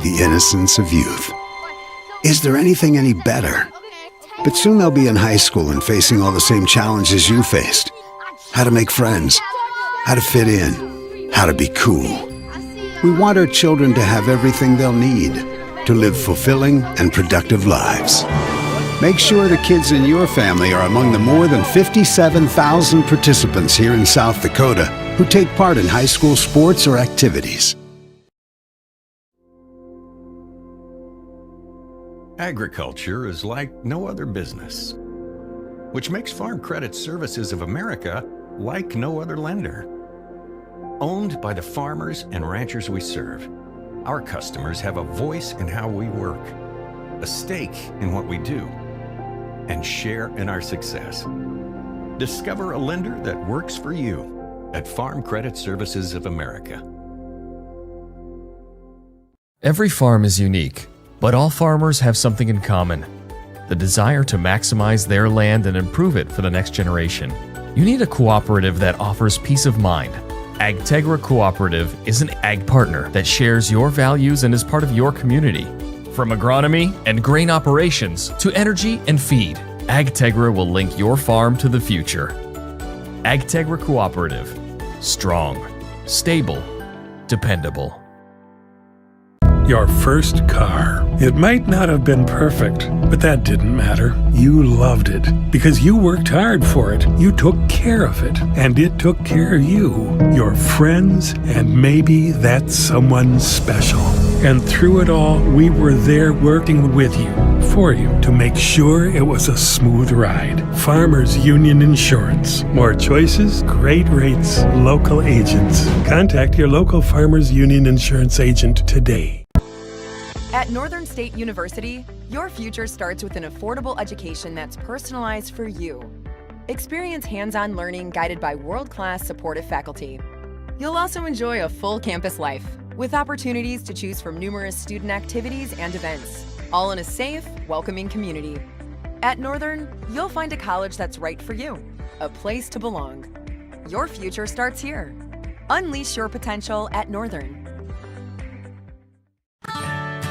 the innocence of youth. Is there anything any better? But soon they'll be in high school and facing all the same challenges you faced. How to make friends, how to fit in, how to be cool. We want our children to have everything they'll need to live fulfilling and productive lives. Make sure the kids in your family are among the more than 57,000 participants here in South Dakota who take part in high school sports or activities. Agriculture is like no other business, which makes Farm Credit Services of America like no other lender. Owned by the farmers and ranchers we serve, our customers have a voice in how we work, a stake in what we do, and share in our success. Discover a lender that works for you at Farm Credit Services of America. Every farm is unique, but all farmers have something in common: the desire to maximize their land and improve it for the next generation. You need a cooperative that offers peace of mind. AgTegra Cooperative is an ag partner that shares your values and is part of your community. From agronomy and grain operations to energy and feed, AgTegra will link your farm to the future. AgTegra Cooperative. Strong, stable, dependable. Your first car. It might not have been perfect, but that didn't matter. You loved it because you worked hard for it. You took care of it, and it took care of you, your friends, and maybe that someone special. And through it all, we were there working with you, for you, to make sure it was a smooth ride. Farmers Union Insurance. More choices, great rates, local agents. Contact your local Farmers Union Insurance agent today. At Northern State University, your future starts with an affordable education that's personalized for you. Experience hands-on learning guided by world-class supportive faculty. You'll also enjoy a full campus life with opportunities to choose from numerous student activities and events, all in a safe, welcoming community. At Northern, you'll find a college that's right for you, a place to belong. Your future starts here. Unleash your potential at Northern.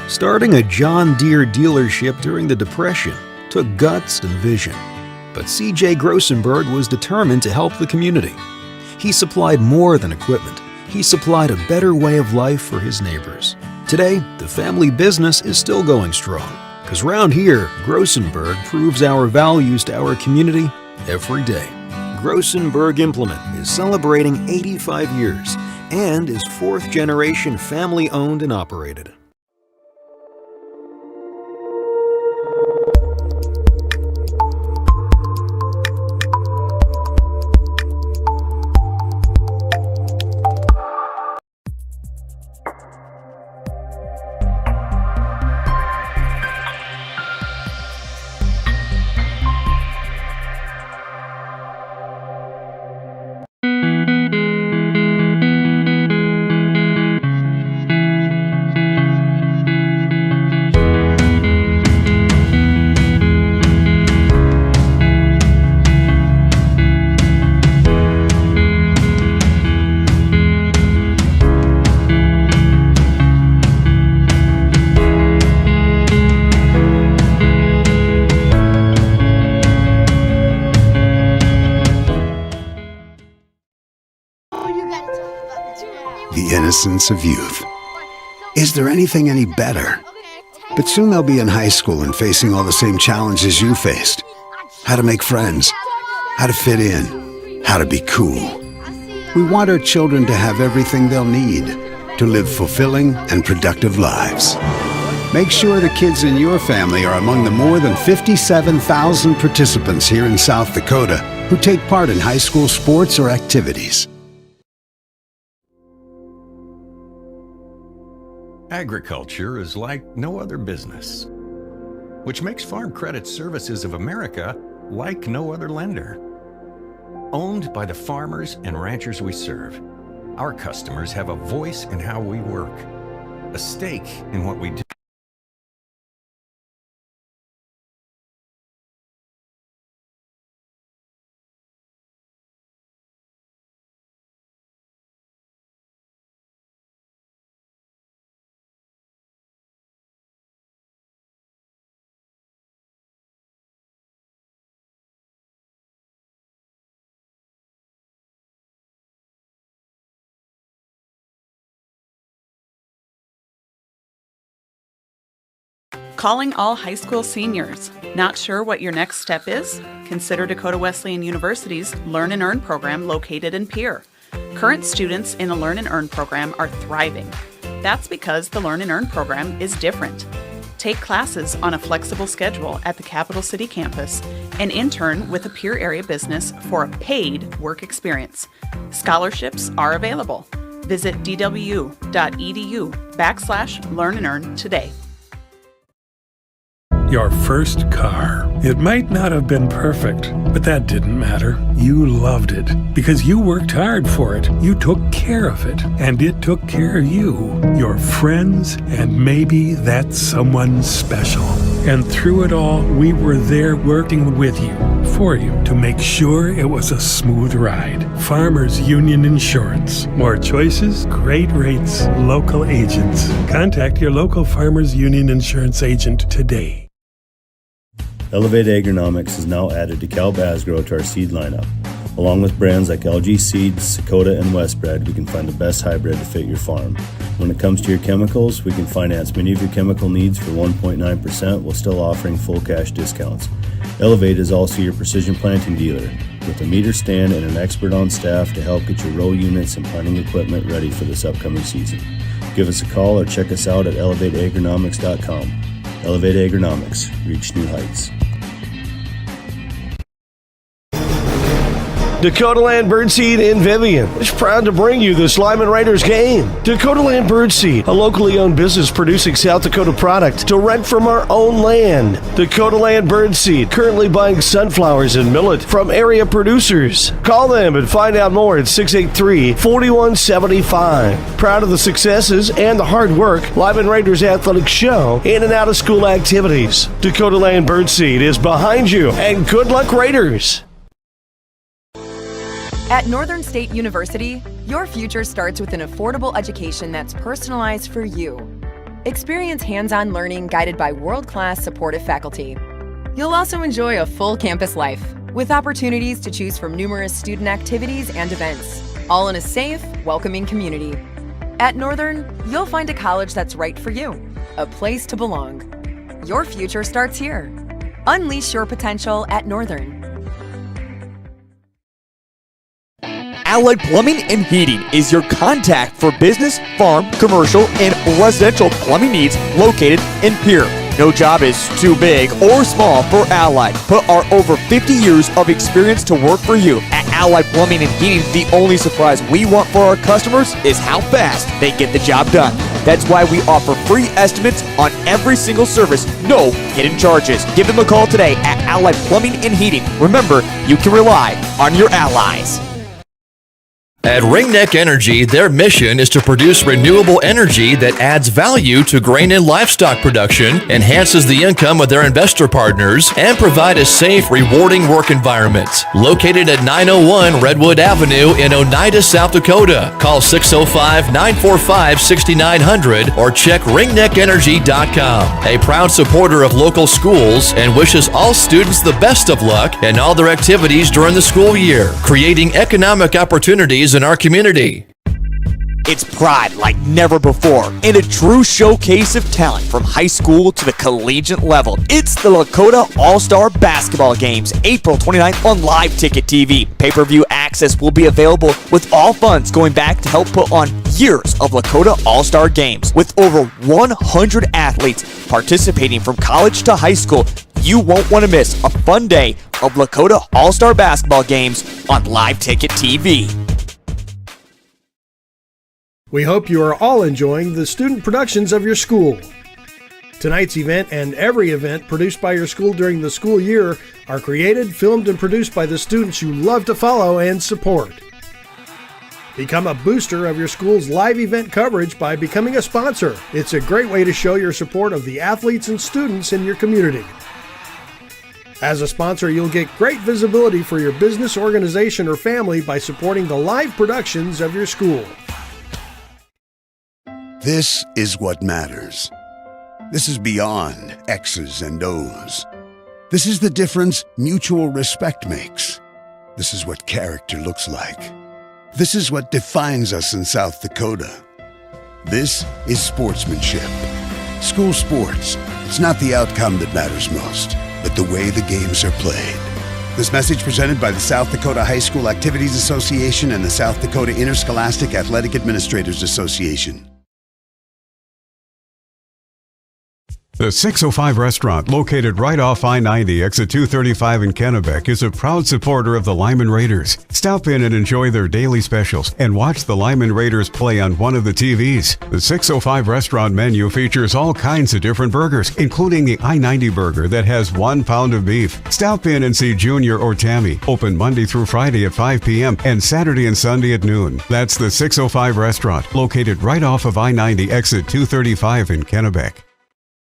Starting a John Deere dealership during the Depression took guts and vision, but C.J. Grossenberg was determined to help the community. He supplied more than equipment. He supplied a better way of life for his neighbors. Today, the family business is still going strong, because round here, Grossenberg proves our values to our community every day. Grossenberg Implement is celebrating 85 years and is fourth-generation family-owned and operated. The innocence of youth. Is there anything any better? But soon they'll be in high school and facing all the same challenges you faced. How to make friends, how to fit in, how to be cool. We want our children to have everything they'll need to live fulfilling and productive lives. Make sure the kids in your family are among the more than 57,000 participants here in South Dakota who take part in high school sports or activities. Agriculture is like no other business, which makes Farm Credit Services of America like no other lender. Owned by the farmers and ranchers we serve, our customers have a voice in how we work, a stake in what we do. Calling all high school seniors. Not sure what your next step is? Consider Dakota Wesleyan University's Learn and Earn program located in Pierre. Current students in the Learn and Earn program are thriving. That's because the Learn and Earn program is different. Take classes on a flexible schedule at the Capital City campus and intern with a Pierre area business for a paid work experience. Scholarships are available. Visit dwu.edu/learn-and-earn today. Your first car. It might not have been perfect, but that didn't matter. You loved it because you worked hard for it. You took care of it, and it took care of you, your friends, and maybe that someone special. And through it all, we were there working with you, for you, to make sure it was a smooth ride. Farmers Union Insurance. More choices, great rates, local agents. Contact your local Farmers Union Insurance agent today. Elevate Agronomics is now added to Cal Basgrow to our seed lineup. Along with brands like LG Seeds, Sakota, and Westbred, we can find the best hybrid to fit your farm. When it comes to your chemicals, we can finance many of your chemical needs for 1.9% while still offering full cash discounts. Elevate is also your precision planting dealer, with a meter stand and an expert on staff to help get your row units and planting equipment ready for this upcoming season. Give us a call or check us out at elevateagronomics.com. Elevate Agronomics. Reach new heights. Dakota Land Birdseed in Vivian is proud to bring you this Lyman Raiders game. Dakota Land Birdseed, a locally owned business producing South Dakota product to rent from our own land. Dakota Land Birdseed, currently buying sunflowers and millet from area producers. Call them and find out more at 683-4175. Proud of the successes and the hard work Lyman Raiders athletics show in and out of school activities. Dakota Land Birdseed is behind you, and good luck, Raiders! At Northern State University, your future starts with an affordable education that's personalized for you. Experience hands-on learning guided by world-class supportive faculty. You'll also enjoy a full campus life with opportunities to choose from numerous student activities and events, all in a safe, welcoming community. At Northern, you'll find a college that's right for you, a place to belong. Your future starts here. Unleash your potential at Northern. Allied Plumbing and Heating is your contact for business, farm, commercial, and residential plumbing needs located in Pierre. No job is too big or small for Allied. Put our over 50 years of experience to work for you. At Allied Plumbing and Heating, the only surprise we want for our customers is how fast they get the job done. That's why we offer free estimates on every single service, no hidden charges. Give them a call today at Allied Plumbing and Heating. Remember, you can rely on your allies. At Ringneck Energy, their mission is to produce renewable energy that adds value to grain and livestock production, enhances the income of their investor partners, and provide a safe, rewarding work environment. Located at 901 Redwood Avenue in Oneida, South Dakota. Call 605-945-6900 or check ringneckenergy.com. A proud supporter of local schools and wishes all students the best of luck in all their activities during the school year, creating economic opportunities in our community. It's pride like never before and a true showcase of talent from high school to the collegiate level. It's the Lakota All-Star Basketball Games, April 29th on Live Ticket TV. Pay-per-view access will be available with all funds going back to help put on years of Lakota All-Star Games. With over 100 athletes participating from college to high school, you won't want to miss a fun day of Lakota All-Star Basketball Games on Live Ticket TV. We hope you are all enjoying the student productions of your school. Tonight's event and every event produced by your school during the school year are created, filmed, and produced by the students you love to follow and support. Become a booster of your school's live event coverage by becoming a sponsor. It's a great way to show your support of the athletes and students in your community. As a sponsor, you'll get great visibility for your business, organization, or family by supporting the live productions of your school. This is what matters. This is beyond X's and O's. This is the difference mutual respect makes. This is what character looks like. This is what defines us in South Dakota. This is sportsmanship. School sports, It's not the outcome that matters most, but the way the games are played. This message presented by the South Dakota High School Activities Association and the South Dakota Interscholastic Athletic Administrators Association. The 605 restaurant, located right off I-90 exit 235 in Kennebec, is a proud supporter of the Lyman Raiders. Stop in and enjoy their daily specials and watch the Lyman Raiders play on one of the TVs. The 605 restaurant menu features all kinds of different burgers, including the I-90 burger that has 1 pound of beef. Stop in and see Junior or Tammy. Open Monday through Friday at 5 p.m. and Saturday and Sunday at noon. That's the 605 restaurant, located right off of I-90 exit 235 in Kennebec.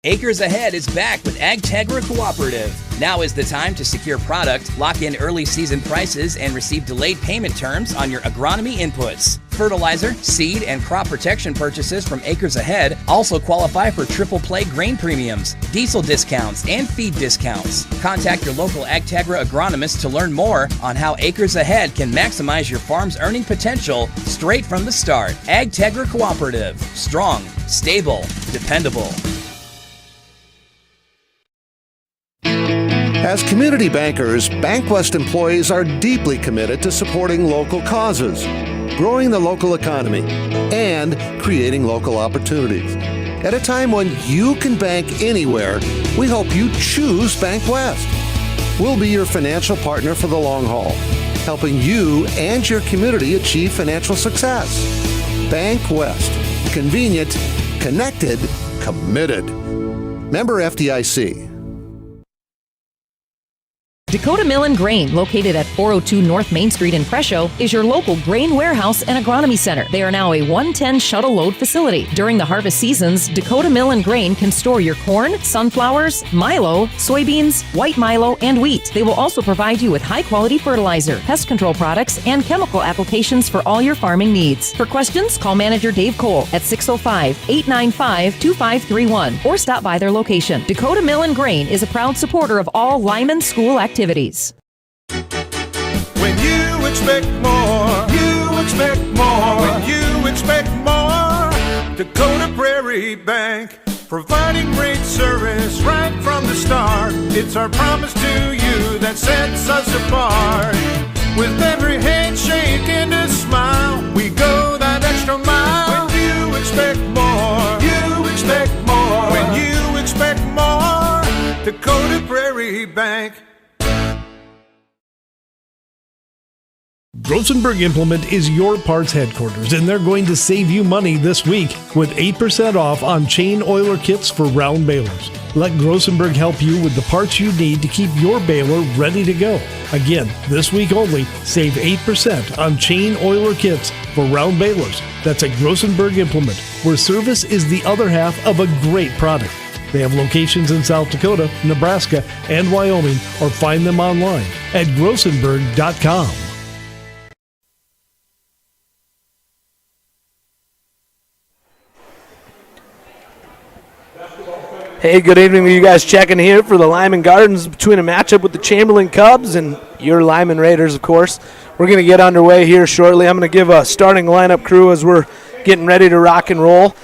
Acres Ahead is back with AgTegra Cooperative. Now is the time to secure product, lock in early season prices, and receive delayed payment terms on your agronomy inputs. Fertilizer, seed, and crop protection purchases from Acres Ahead also qualify for triple play grain premiums, diesel discounts, and feed discounts. Contact your local AgTegra agronomist to learn more on how Acres Ahead can maximize your farm's earning potential straight from the start. AgTegra Cooperative. Strong, stable, dependable. As community bankers, BankWest employees are deeply committed to supporting local causes, growing the local economy, and creating local opportunities. At a time when you can bank anywhere, we hope you choose BankWest. We'll be your financial partner for the long haul, helping you and your community achieve financial success. BankWest. Convenient, connected, committed. Member FDIC. Dakota Mill and Grain, located at 402 North Main Street in Presho, is your local grain warehouse and agronomy center. They are now a 110 shuttle load facility. During the harvest seasons, Dakota Mill and Grain can store your corn, sunflowers, milo, soybeans, white milo, and wheat. They will also provide you with high-quality fertilizer, pest control products, and chemical applications for all your farming needs. For questions, call manager Dave Cole at 605-895-2531 or stop by their location. Dakota Mill and Grain is a proud supporter of all Lyman school activities. When you expect more, you expect more. When you expect more, Dakota Prairie Bank, providing great service right from the start. It's our promise to you that sets us apart. With every handshake and a smile, we go that extra mile. When you expect more, you expect more. When you expect more, Dakota Prairie Bank. Grosenberg Implement is your parts headquarters, and they're going to save you money this week with 8% off on chain oiler kits for round balers. Let Grosenberg help you with the parts you need to keep your baler ready to go. Again, this week only, save 8% on chain oiler kits for round balers. That's at Grosenberg Implement, where service is the other half of a great product. They have locations in South Dakota, Nebraska, and Wyoming, or find them online at grosenberg.com. Hey, good evening to you guys checking here for the Lyman Gardens between a matchup with the Chamberlain Cubs and your Lyman Raiders, of course. We're going to get underway here shortly. I'm going to give a starting lineup crew as we're getting ready to rock and roll.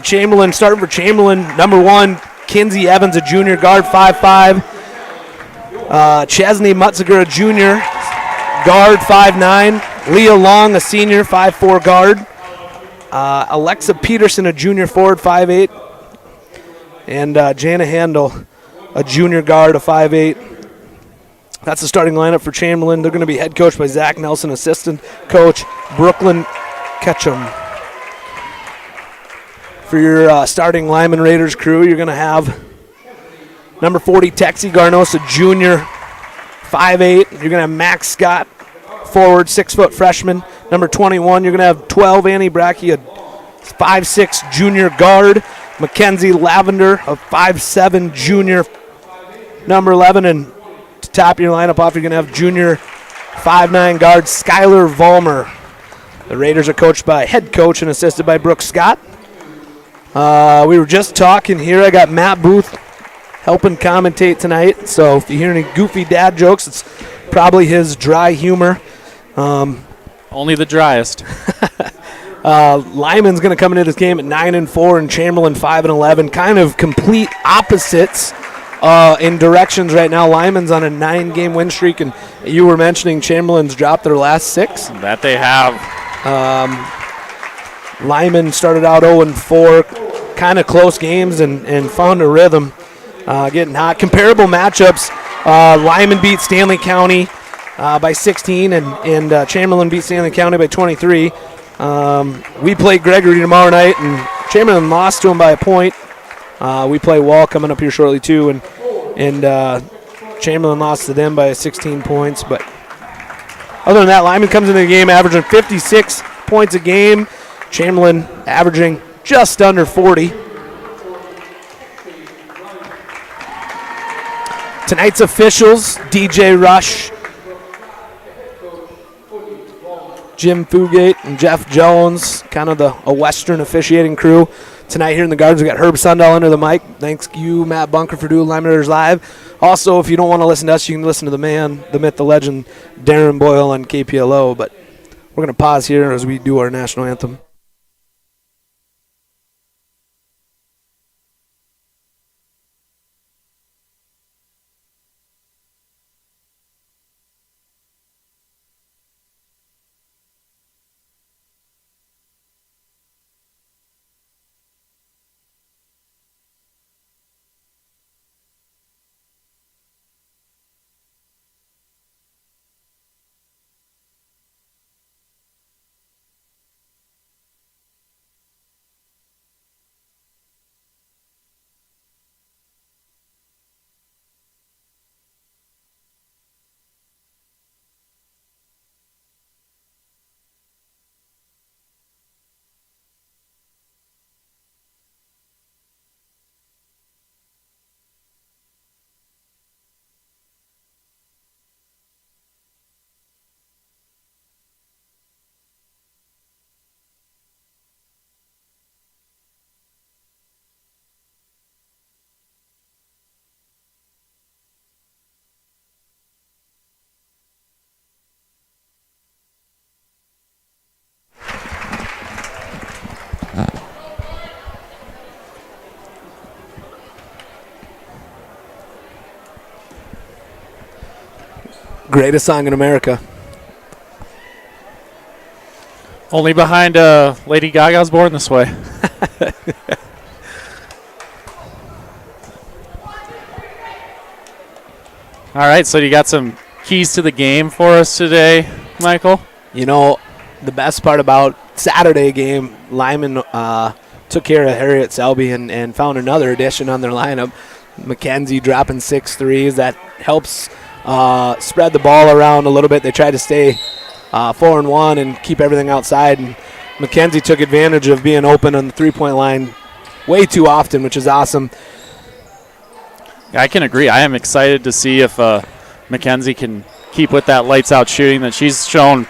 Chamberlain, starting for Chamberlain, number 1, Kinsey Evans, a junior guard, 5'5". Chesney Mutziger, a junior guard, 5'9". Leah Long, a senior, 5'4" guard. Alexa Peterson, a junior forward, 5'8". And Jana Handel, a junior guard, a 5'8". That's the starting lineup for Chamberlain. They're going to be head coached by Zach Nelson, assistant coach Brooklyn Ketchum. For your starting Lyman Raiders crew, you're going to have number 40, Texie Garnos, a junior, 5'8". You're going to have Max Scott, forward, 6-foot freshman. Number 21, you're going to have 12, Annie Brackey, a 5'6" junior guard. Mackenzie Lavender, a 5'7" junior, number 11. And to top your lineup off, you're going to have junior 5'9" guard Skylar Vollmer. The Raiders are coached by head coach and assisted by Brooke Scott. We were just talking here. I got Matt Booth helping commentate tonight. So if you hear any goofy dad jokes, it's probably his dry humor. Only the driest. Lyman's going to come into this game at 9-4 and Chamberlain 5-11. Kind of complete opposites in directions right now. Lyman's on a 9-game win streak, and you were mentioning Chamberlain's dropped their last 6. That they have. Lyman started out 0-4, kind of close games and found a rhythm, getting hot. Comparable matchups, Lyman beat Stanley County by 16, and Chamberlain beat Stanley County by 23. We play Gregory tomorrow night, and Chamberlain lost to him by a point. We play Wall coming up here shortly too, and Chamberlain lost to them by 16 points. But other than that, Lyman comes into the game averaging 56 points a game. Chamberlain averaging just under 40. Tonight's officials: DJ Rush, Jim Fugate, and Jeff Jones, kind of a Western officiating crew. Tonight here in the Gardens, we got Herb Sundahl under the mic. Thanks you, Matt Bunker, for doing Lyman Raiders Live. Also, if you don't want to listen to us, you can listen to the man, the myth, the legend, Darren Boyle on KPLO. But we're going to pause here as we do our national anthem. Greatest song in America. Only behind Lady Gaga's Born This Way. All right, so you got some keys to the game for us today, Michael? You know, the best part about Saturday game, Lyman took care of Harriet Selby and found another addition on their lineup. Mackenzie dropping 6 threes. That helps spread the ball around a little bit. They tried to stay 4-1 and keep everything outside. And Mackenzie took advantage of being open on the three-point line way too often, which is awesome. I can agree. I am excited to see if Mackenzie can keep with that lights-out shooting that she's shown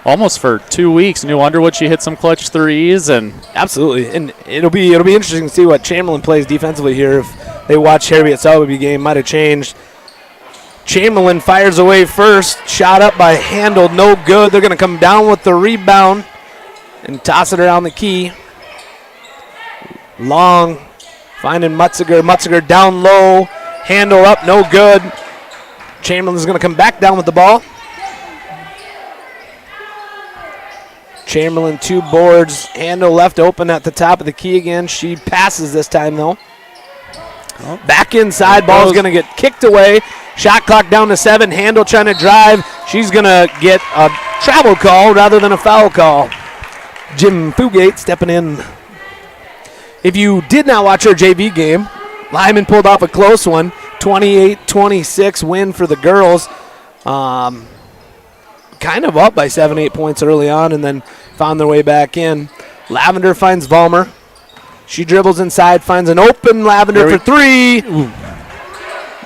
almost for 2 weeks. New Underwood, she hit some clutch threes, and absolutely. And it'll be interesting to see what Chamberlain plays defensively here. If they watch Harriet Selby game, might have changed. Chamberlain fires away first. Shot up by Handel, no good. They're going to come down with the rebound and toss it around the key. Long, finding Mutziger. Mutziger down low. Handel up, no good. Chamberlain's going to come back down with the ball. Chamberlain 2 boards. Handel left open at the top of the key again. She passes this time, though. Back inside. Ball's going to get kicked away. Shot clock down to 7. Handel trying to drive. She's going to get a travel call rather than a foul call. Jim Fugate stepping in. If you did not watch our JV game, Lyman pulled off a close one. 28-26 win for the girls. Kind of up by 7-8 points early on and then found their way back in. Lavender finds Vollmer. She dribbles inside, finds an open Lavender for 3. Ooh.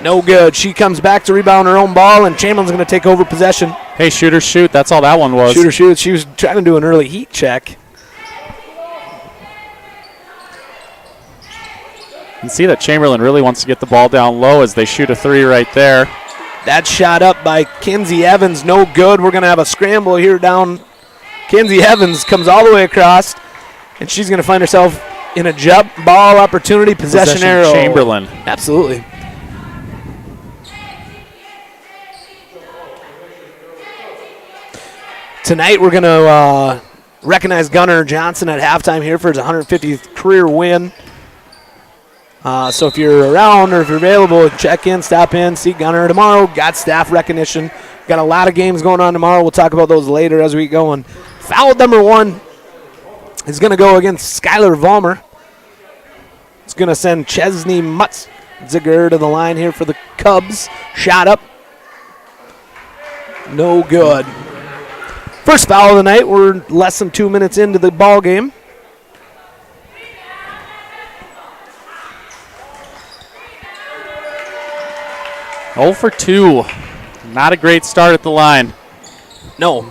No good. She comes back to rebound her own ball, and Chamberlain's going to take over possession. Hey, shoot or shoot. That's all that one was. Shoot or shoot. She was trying to do an early heat check. You can see that Chamberlain really wants to get the ball down low as they shoot a 3 right there. That shot up by Kinsey Evans, no good. We're going to have a scramble here down Kenzie Evans comes all the way across, and she's going to find herself in a jump ball opportunity, possession arrow. Chamberlain. Absolutely. Tonight we're going to recognize Gunnar Johnson at halftime here for his 150th career win. So if you're around or if you're available, check in, stop in, see Gunnar tomorrow. Got staff recognition. Got a lot of games going on tomorrow. We'll talk about those later as we go. And foul number 1 is going to go against Skylar Vollmer. It's going to send Chesney Mutziger to the line here for the Cubs. Shot up. No good. First foul of the night. We're less than 2 minutes into the ball game. Oh for 2. Not a great start at the line. No.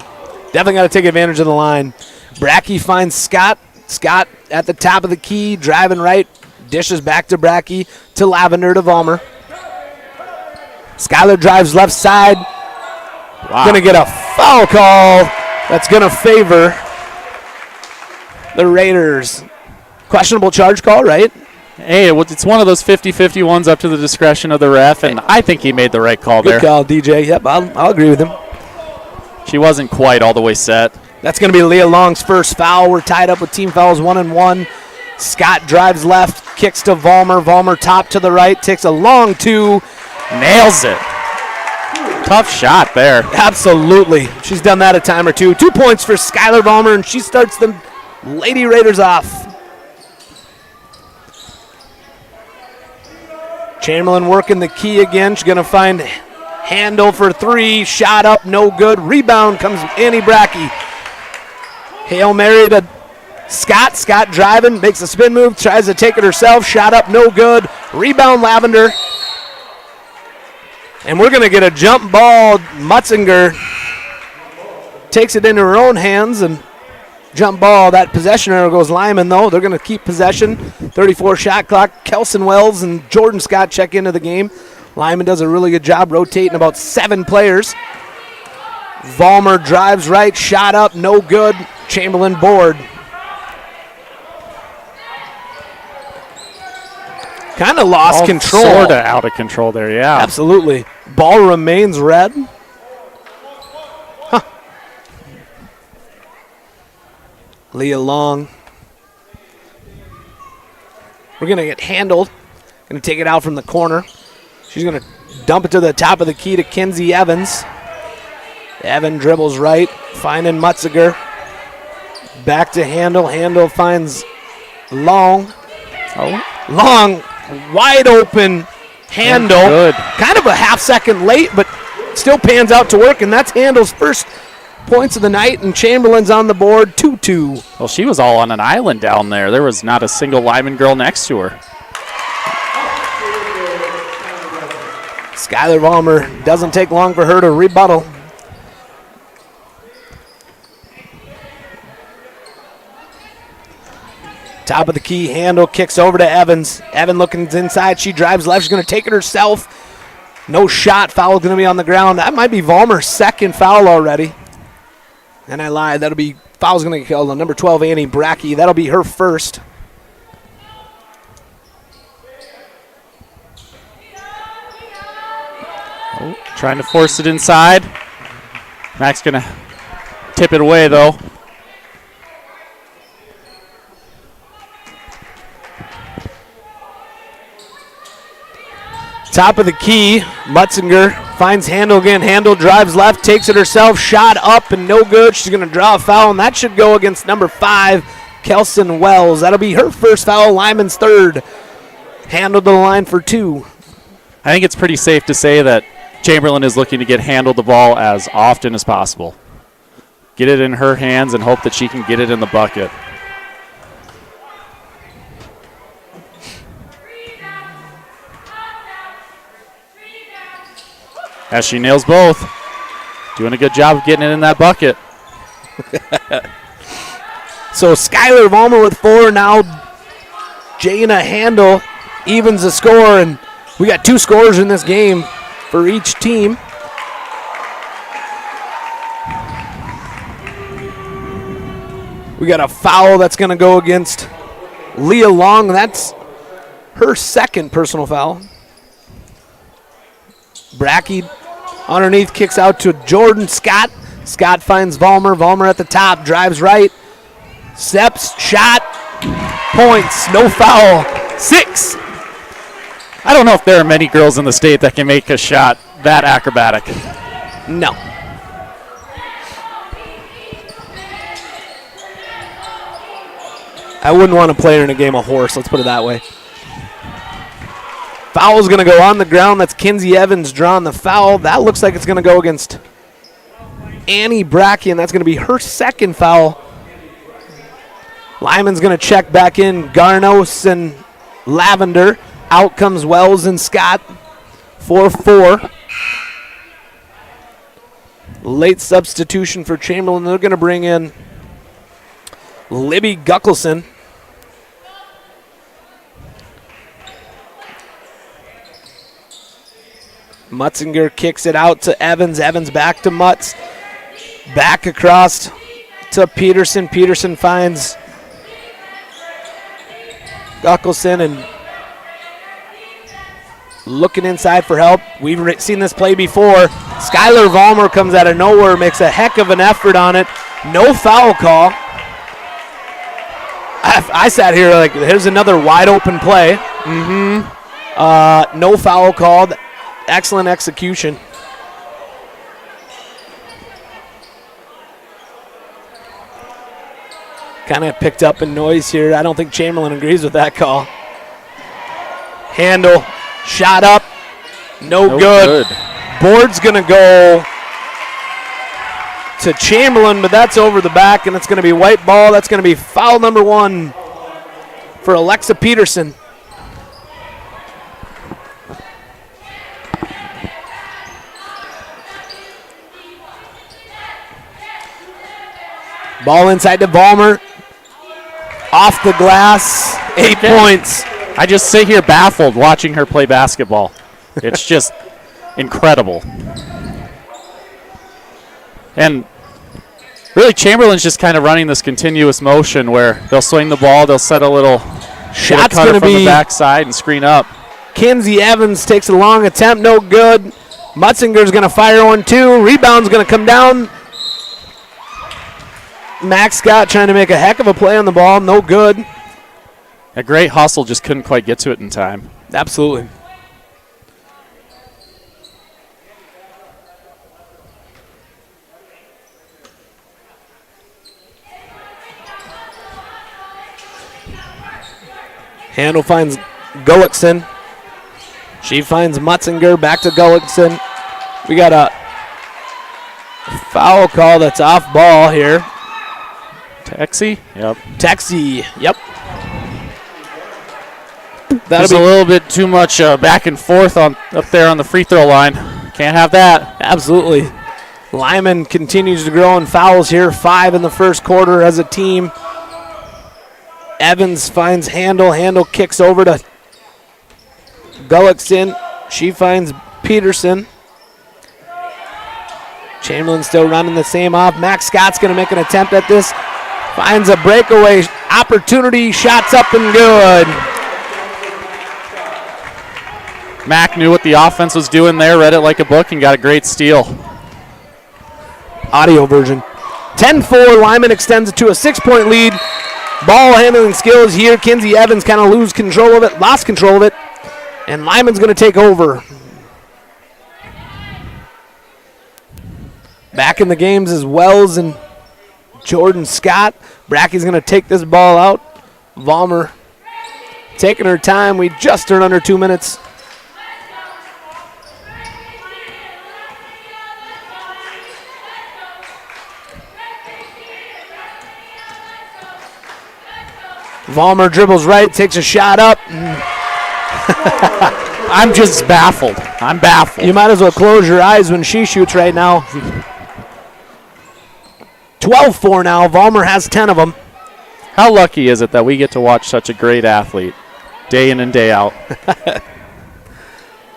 Definitely got to take advantage of the line. Brackey finds Scott. Scott at the top of the key, driving right. Dishes back to Brackey, to Lavender, to Vollmer. Skylar drives left side. Wow. Going to get a foul call that's going to favor the Raiders. Questionable charge call, right? Hey, it's one of those 50-50 ones up to the discretion of the ref, and I think he made the right call there. Good call, DJ. Yep, I'll agree with him. She wasn't quite all the way set. That's going to be Leah Long's first foul. We're tied up with team fouls 1-1. Scott drives left, kicks to Vollmer. Vollmer top to the right, takes a long 2. Nails it. Tough shot there. Absolutely. She's done that a time or two. 2 points for Skylar Vollmer, and she starts the Lady Raiders off. Chamberlain working the key again. She's going to find Handel for 3. Shot up, no good. Rebound comes Annie Brackey. Hail Mary to Scott. Scott driving, makes a spin move, tries to take it herself. Shot up, no good. Rebound Lavender. And we're going to get a jump ball. Mutzinger takes it into her own hands and jump ball. That possession arrow goes Lyman, though. They're going to keep possession. 34 shot clock. Kelson Wells and Jordan Scott check into the game. Lyman does a really good job rotating about 7 players. Vollmer drives right. Shot up. No good. Chamberlain board. Kind of lost control. Sort of out of control there, yeah. Absolutely. Ball remains red. Huh. Leah Long. We're going to get handled. Going to take it out from the corner. She's going to dump it to the top of the key to Kenzie Evans. Evan dribbles right, finding Mutziger. Back to Handel. Handel finds Long. Oh. Long, wide open Handel. Good. Kind of a half second late, but still pans out to work, and that's Handel's first points of the night, and Chamberlain's on the board, 2-2. Well, she was all on an island down there. There was not a single Lyman girl next to her. Skylar Vollmer, doesn't take long for her to rebuttal. Top of the key, Handel kicks over to Evans. Evan looking inside, she drives left, she's going to take it herself. No shot, foul going to be on the ground. That might be Vollmer's second foul already. And I lied, that'll be, foul's going to get killed on number 12, Annie Brackey. That'll be her first. Oh, trying to force it inside. Mac's going to tip it away, though. Top of the key, Mutzinger finds Handel again. Handel drives left, takes it herself, shot up and no good. She's going to draw a foul, and that should go against number 5, Kelson Wells. That'll be her first foul, Lyman's third. Handel to the line for 2. I think it's pretty safe to say that Chamberlain is looking to get Handel the ball as often as possible. Get it in her hands and hope that she can get it in the bucket. As she nails both. Doing a good job of getting it in that bucket. So Skylar Vollmer with 4. Now Jana Handel evens the score, and we got 2 scorers in this game for each team. We got a foul that's going to go against Leah Long. That's her second personal foul. Brackey underneath, kicks out to Jordan Scott. Scott finds Vollmer. Vollmer at the top, drives right. Steps, shot, points, no foul. 6. I don't know if there are many girls in the state that can make a shot that acrobatic. No. I wouldn't want to play her in a game of horse, let's put it that way. Foul's going to go on the ground. That's Kinsey Evans drawing the foul. That looks like it's going to go against Annie Brackey, and that's going to be her second foul. Lyman's going to check back in. Garnos and Lavender. Out comes Wells and Scott. 4-4. Late substitution for Chamberlain. They're going to bring in Libby Guckelson. Mutzinger kicks it out to Evans. Evans back to Mutz. Back across to Peterson. Peterson finds Guckelson and looking inside for help. We've seen this play before. Skylar Vollmer comes out of nowhere, makes a heck of an effort on it. No foul call. I sat here like, here's another wide open play. No foul called. Excellent execution. Kind of picked up in noise here. I don't think Chamberlain agrees with that call. Handle, shot up, no good. Board's going to go to Chamberlain, but that's over the back, and it's going to be white ball. That's going to be foul number 1 for Alexa Peterson. Ball inside to Vollmer. Off the glass, 8 points. I just sit here baffled watching her play basketball. It's just incredible. And really, Chamberlain's just kind of running this continuous motion where they'll swing the ball, they'll set a little shot's cutter going to from be the backside and screen up. Kinsey Evans takes a long attempt, no good. Mutzinger's going to fire one too. Rebound's going to come down. Max Scott trying to make a heck of a play on the ball, no good. A great hustle, just couldn't quite get to it in time. Absolutely. Handle finds Gullickson. She finds Mutzinger, back to Gullickson. We got a foul call that's off ball here. Texie? Yep. Texie, yep. There's a little bit too much back and forth up there on the free throw line. Can't have that. Absolutely. Lyman continues to grow in fouls here. 5 in the first quarter as a team. Evans finds Handel. Handel kicks over to Gullickson. She finds Peterson. Chamberlain still running the same off. Max Scott's going to make an attempt at this. Finds a breakaway opportunity. Shots up and good. Mac knew what the offense was doing there, read it like a book, and got a great steal. Audio version. 10-4, Lyman extends it to a 6-point lead. Ball handling skills here. Kinsey Evans kind of lost control of it. And Lyman's going to take over. Back in the games is Wells and Jordan Scott. Brackey's going to take this ball out. Vollmer taking her time. We just turned under 2 minutes. Vollmer dribbles right, takes a shot up. I'm just baffled. I'm baffled. You might as well close your eyes when she shoots right now. 12-4 now. Vollmer has 10 of them. How lucky is it that we get to watch such a great athlete day in and day out?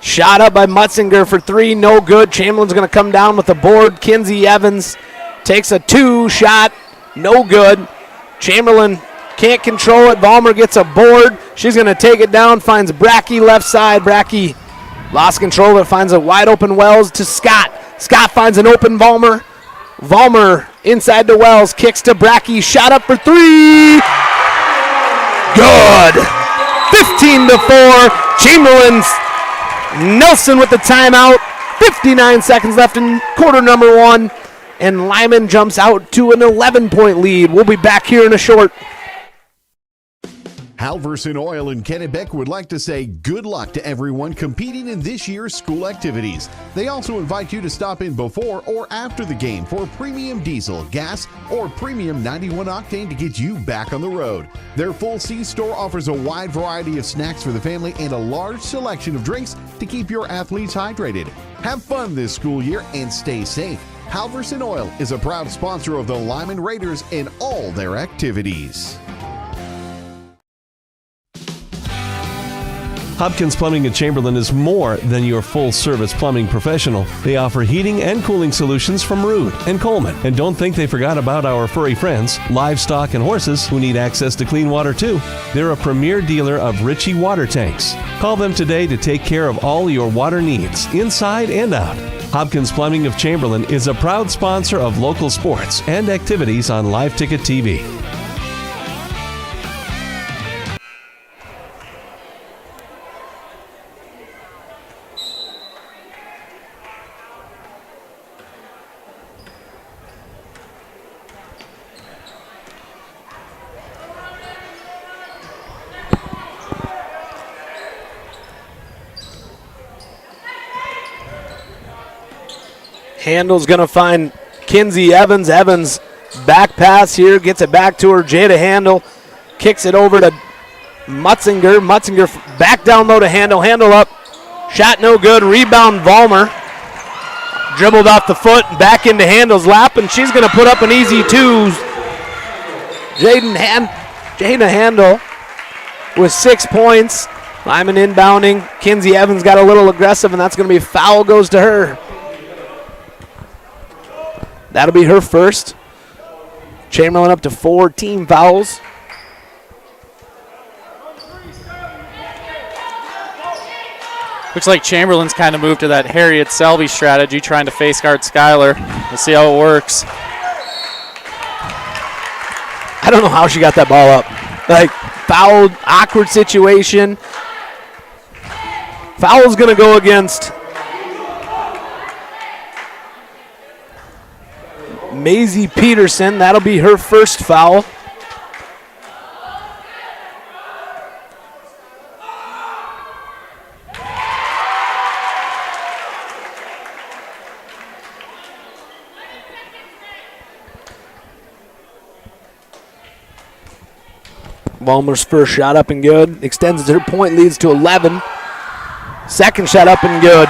Shot up by Mutzinger for 3, no good. Chamberlain's going to come down with the board. Kinsey Evans takes a 2 shot, no good. Chamberlain can't control it. Vollmer gets a board. She's going to take it down, finds Brackey left side. Brackey lost control of it, finds a wide open Wells to Scott. Scott finds an open Vollmer. Vollmer inside to Wells, kicks to Brackey, shot up for three. Good. 15-4. Chamberlain's Nelson with the timeout. 59 seconds left in quarter number 1. And Lyman jumps out to an 11-point lead. We'll be back here in a short. Halverson Oil in Kennebec would like to say good luck to everyone competing in this year's school activities. They also invite you to stop in before or after the game for premium diesel, gas, or premium 91 octane to get you back on the road. Their full C-store offers a wide variety of snacks for the family and a large selection of drinks to keep your athletes hydrated. Have fun this school year and stay safe. Halverson Oil is a proud sponsor of the Lyman Raiders in all their activities. Hopkins Plumbing at Chamberlain is more than your full-service plumbing professional. They offer heating and cooling solutions from Rood and Coleman. And don't think they forgot about our furry friends, livestock and horses who need access to clean water too. They're a premier dealer of Ritchie water tanks. Call them today to take care of all your water needs, inside and out. Hopkins Plumbing of Chamberlain is a proud sponsor of local sports and activities on Live Ticket TV. Handel's going to find Kinsey Evans. Evans back pass here, gets it back to her. Jada Handel kicks it over to Mutzinger. Mutzinger back down low to Handel. Handel up. Shot no good. Rebound Vollmer. Dribbled off the foot, back into Handel's lap, and she's going to put up an easy 2. Jada Handel with 6 points. Lyman inbounding. Kinsey Evans got a little aggressive, and that's going to be a foul, goes to her. That'll be her first. Chamberlain up to 4 team fouls. Looks like Chamberlain's kind of moved to that Harriet Selby strategy, trying to face guard Skylar. We'll see how it works. I don't know how she got that ball up. Like, fouled, awkward situation. Foul's going to go against Maisie Peterson. That'll be her first foul. Vollmer's first shot up and good. Extends her point, leads to 11. Second shot up and good.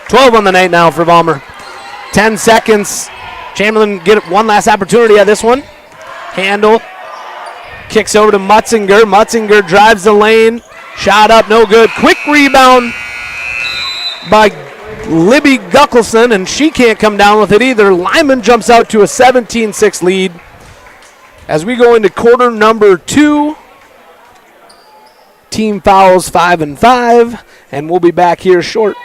12 on the night now for Vollmer. 10 seconds. Chamberlain get one last opportunity at this one. Handel kicks over to Mutzinger. Mutzinger drives the lane. Shot up, no good. Quick rebound by Libby Guckelson, and she can't come down with it either. Lyman jumps out to a 17-6 lead. As we go into quarter number 2, team fouls 5 and 5, and we'll be back here short.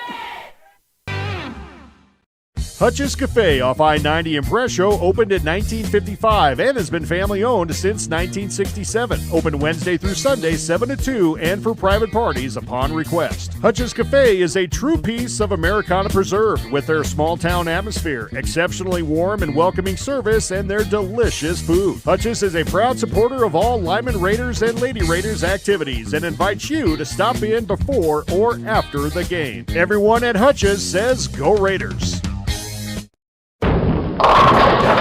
Hutch's Cafe off I-90 in Brescio opened in 1955 and has been family-owned since 1967. Open Wednesday through Sunday, 7 to 2, and for private parties upon request. Hutch's Cafe is a true piece of Americana preserved with their small-town atmosphere, exceptionally warm and welcoming service, and their delicious food. Hutch's is a proud supporter of all Lyman Raiders and Lady Raiders activities and invites you to stop in before or after the game. Everyone at Hutch's says, "Go Raiders."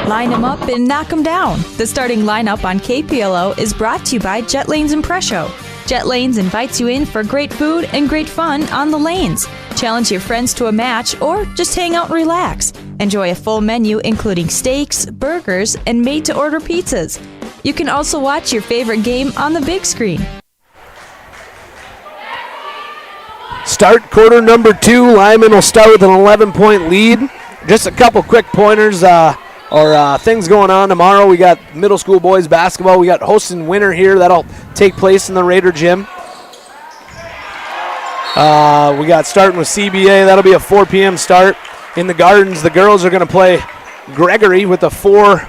Line them up and knock them down. The starting lineup on KPLO is brought to you by Jet Lanes in Presho. Jet Lanes invites you in for great food and great fun on the lanes. Challenge your friends to a match or just hang out and relax. Enjoy a full menu including steaks, burgers, and made-to-order pizzas. You can also watch your favorite game on the big screen. Start quarter number 2. Lyman will start with an 11-point lead. Just a couple quick pointers. things going on tomorrow. We got middle school boys basketball. We got hosting winter here. That'll take place in the Raider gym. We got starting with CBA. That'll be a 4 p.m. start. In the Gardens, the girls are going to play Gregory with a 4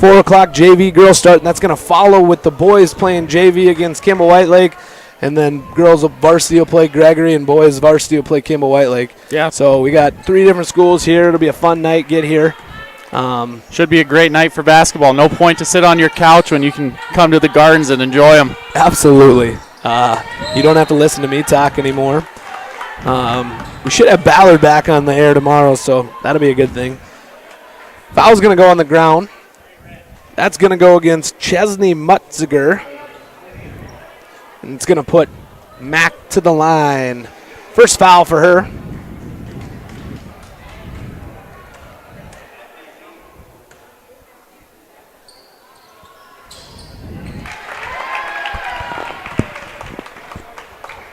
o'clock JV girls start, and that's going to follow with the boys playing JV against Kimball White Lake, and then girls varsity will play Gregory, and boys varsity will play Kimball White Lake. Yeah. So we got 3 different schools here. It'll be a fun night. Get here. Should be a great night for basketball. No point to sit on your couch when you can come to the Gardens and enjoy them. Absolutely. You don't have to listen to me talk anymore. We should have Ballard back on the air tomorrow, so that'll be a good thing. Foul's going to go on the ground. That's going to go against Chesney Mutziger. And it's going to put Mack to the line. First foul for her.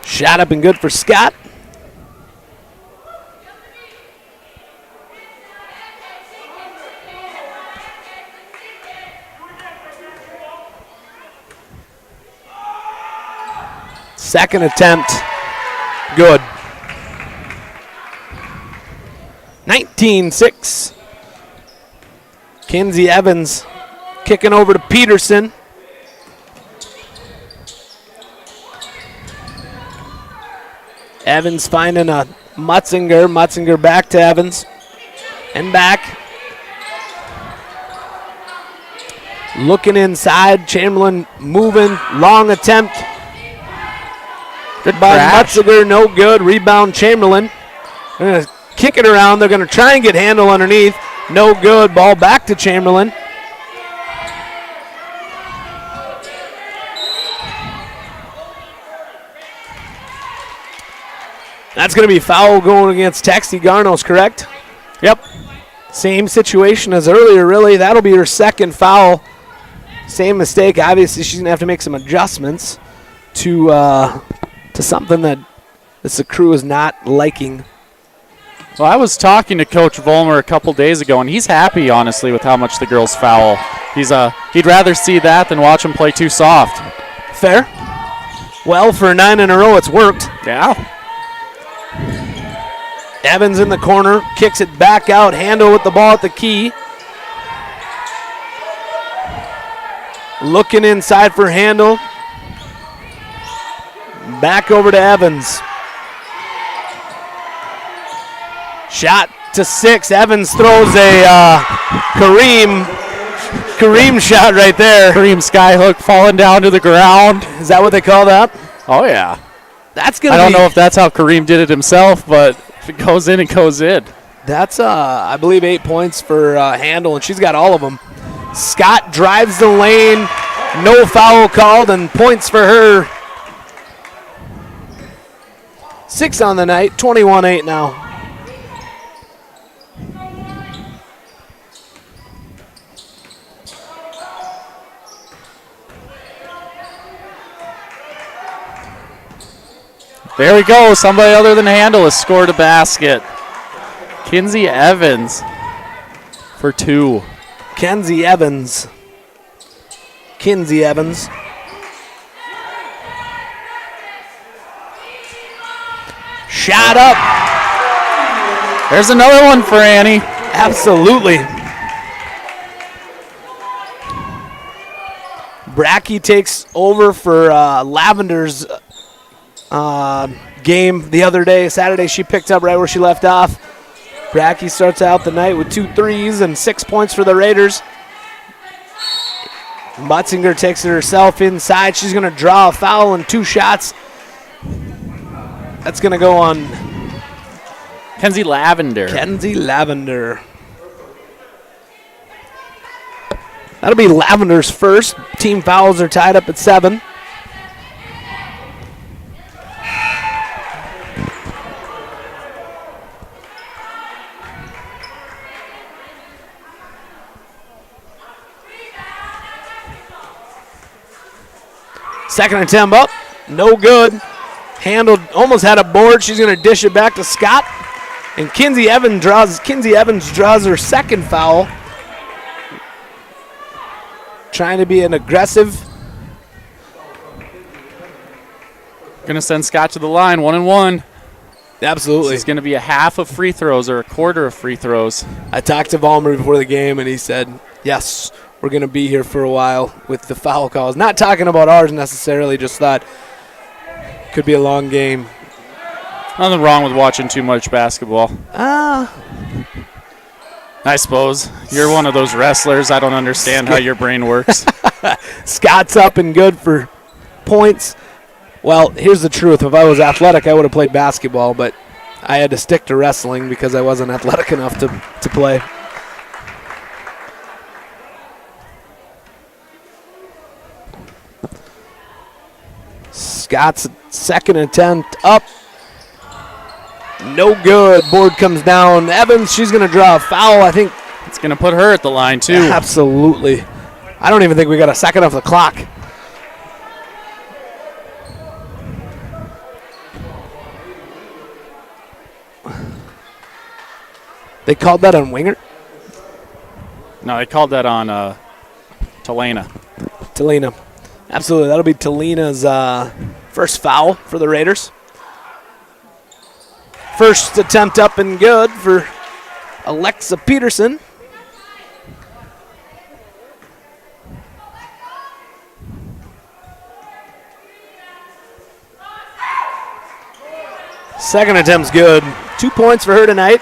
Shot up and good for Scott. Second attempt, good. 19-6. Kinsey Evans kicking over to Peterson. Evans finding a Mutzinger. Mutzinger back to Evans. And back. Looking inside. Chamberlain moving. Long attempt. Good by Mutzinger. No good. Rebound Chamberlain. They're going to kick it around. They're going to try and get handle underneath. No good. Ball back to Chamberlain. That's going to be foul going against Texty Garnos, correct? Yep. Same situation as earlier, really. That'll be her second foul. Same mistake. Obviously, she's going to have to make some adjustments to something that this crew is not liking. Well, I was talking to Coach Vollmer a couple days ago, and he's happy, honestly, with how much the girls foul. He'd rather see that than watch them play too soft. Fair. Well, for 9 in a row, it's worked. Yeah. Evans in the corner, kicks it back out. Handle with the ball at the key. Looking inside for Handel. Back over to Evans. Shot to 6. Evans throws a Kareem shot right there. Kareem skyhook falling down to the ground. Is that what they call that? Oh, yeah. That's gonna I don't know if that's how Kareem did it himself, but if it goes in, it goes in. That's, I believe, 8 points for Handel, and she's got all of them. Scott drives the lane. No foul called, and points for her. 6 on the night, 21-8 now. There we go. Somebody other than Handel has scored a basket. Kinsey Evans for 2. Kinsey Evans. Shot up. There's another one for Annie. Absolutely. Brackey takes over for Lavender's game the other day. Saturday, she picked up right where she left off. Brackey starts out the night with 2 threes and 6 points for the Raiders. Mutzinger takes it herself inside. She's going to draw a foul and 2 shots. That's going to go on Kenzie Lavender. That'll be Lavender's first. Team fouls are tied up at 7. Second attempt up, no good. Handled, almost had a board. She's going to dish it back to Scott. And Kinsey Evans draws her second foul. trying to be an aggressive. Going to send Scott to the line, 1-1. Absolutely. It's going to be a half of free throws or a quarter of free throws. I talked to Vollmer before the game, and he said, yes, we're going to be here for a while with the foul calls. Not talking about ours necessarily, just thought could be a long game. Nothing wrong with watching too much basketball. I suppose. You're one of those wrestlers. I don't understand how your brain works. Scott's up and good for points. Well, here's the truth. If I was athletic, I would have played basketball, but I had to stick to wrestling because I wasn't athletic enough to play. Scott's second attempt up. No good. Board comes down. Evans, she's going to draw a foul. I think it's going to put her at the line, too. Absolutely. I don't even think we got a second off the clock. They called that on Wingert? No, they called that on Talena. Talena. Absolutely. That'll be Talena's first foul for the Raiders. First attempt up and good for Alexa Peterson. Second attempt's good. 2 points for her tonight.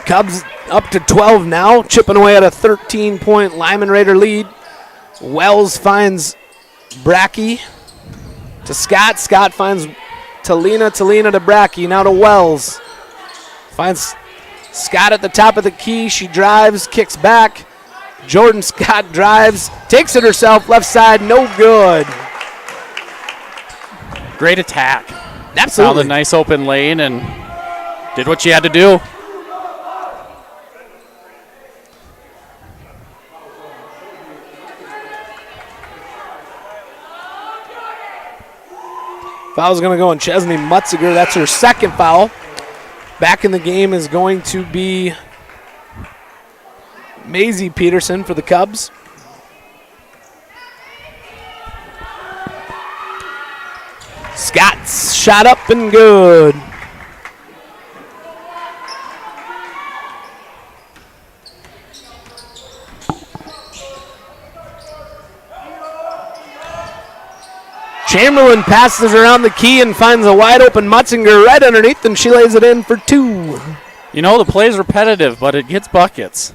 Cubs up to 12 now, chipping away at a 13-point Lyman Raider lead. Wells finds Brackey to Scott. Scott finds Talena. Talena to Brackey. Now to Wells. Finds Scott at the top of the key. She drives, kicks back. Jordan Scott drives, takes it herself, left side, no good. Great attack. Absolutely. Found a nice open lane and did what she had to do. Foul's going to go on Chesney Mutziger. That's her second foul. Back in the game is going to be Maisie Peterson for the Cubs. Scott's shot up and good. Chamberlain passes around the key and finds a wide open Mutzinger right underneath, and she lays it in for two. You know, the play's repetitive, but it gets buckets.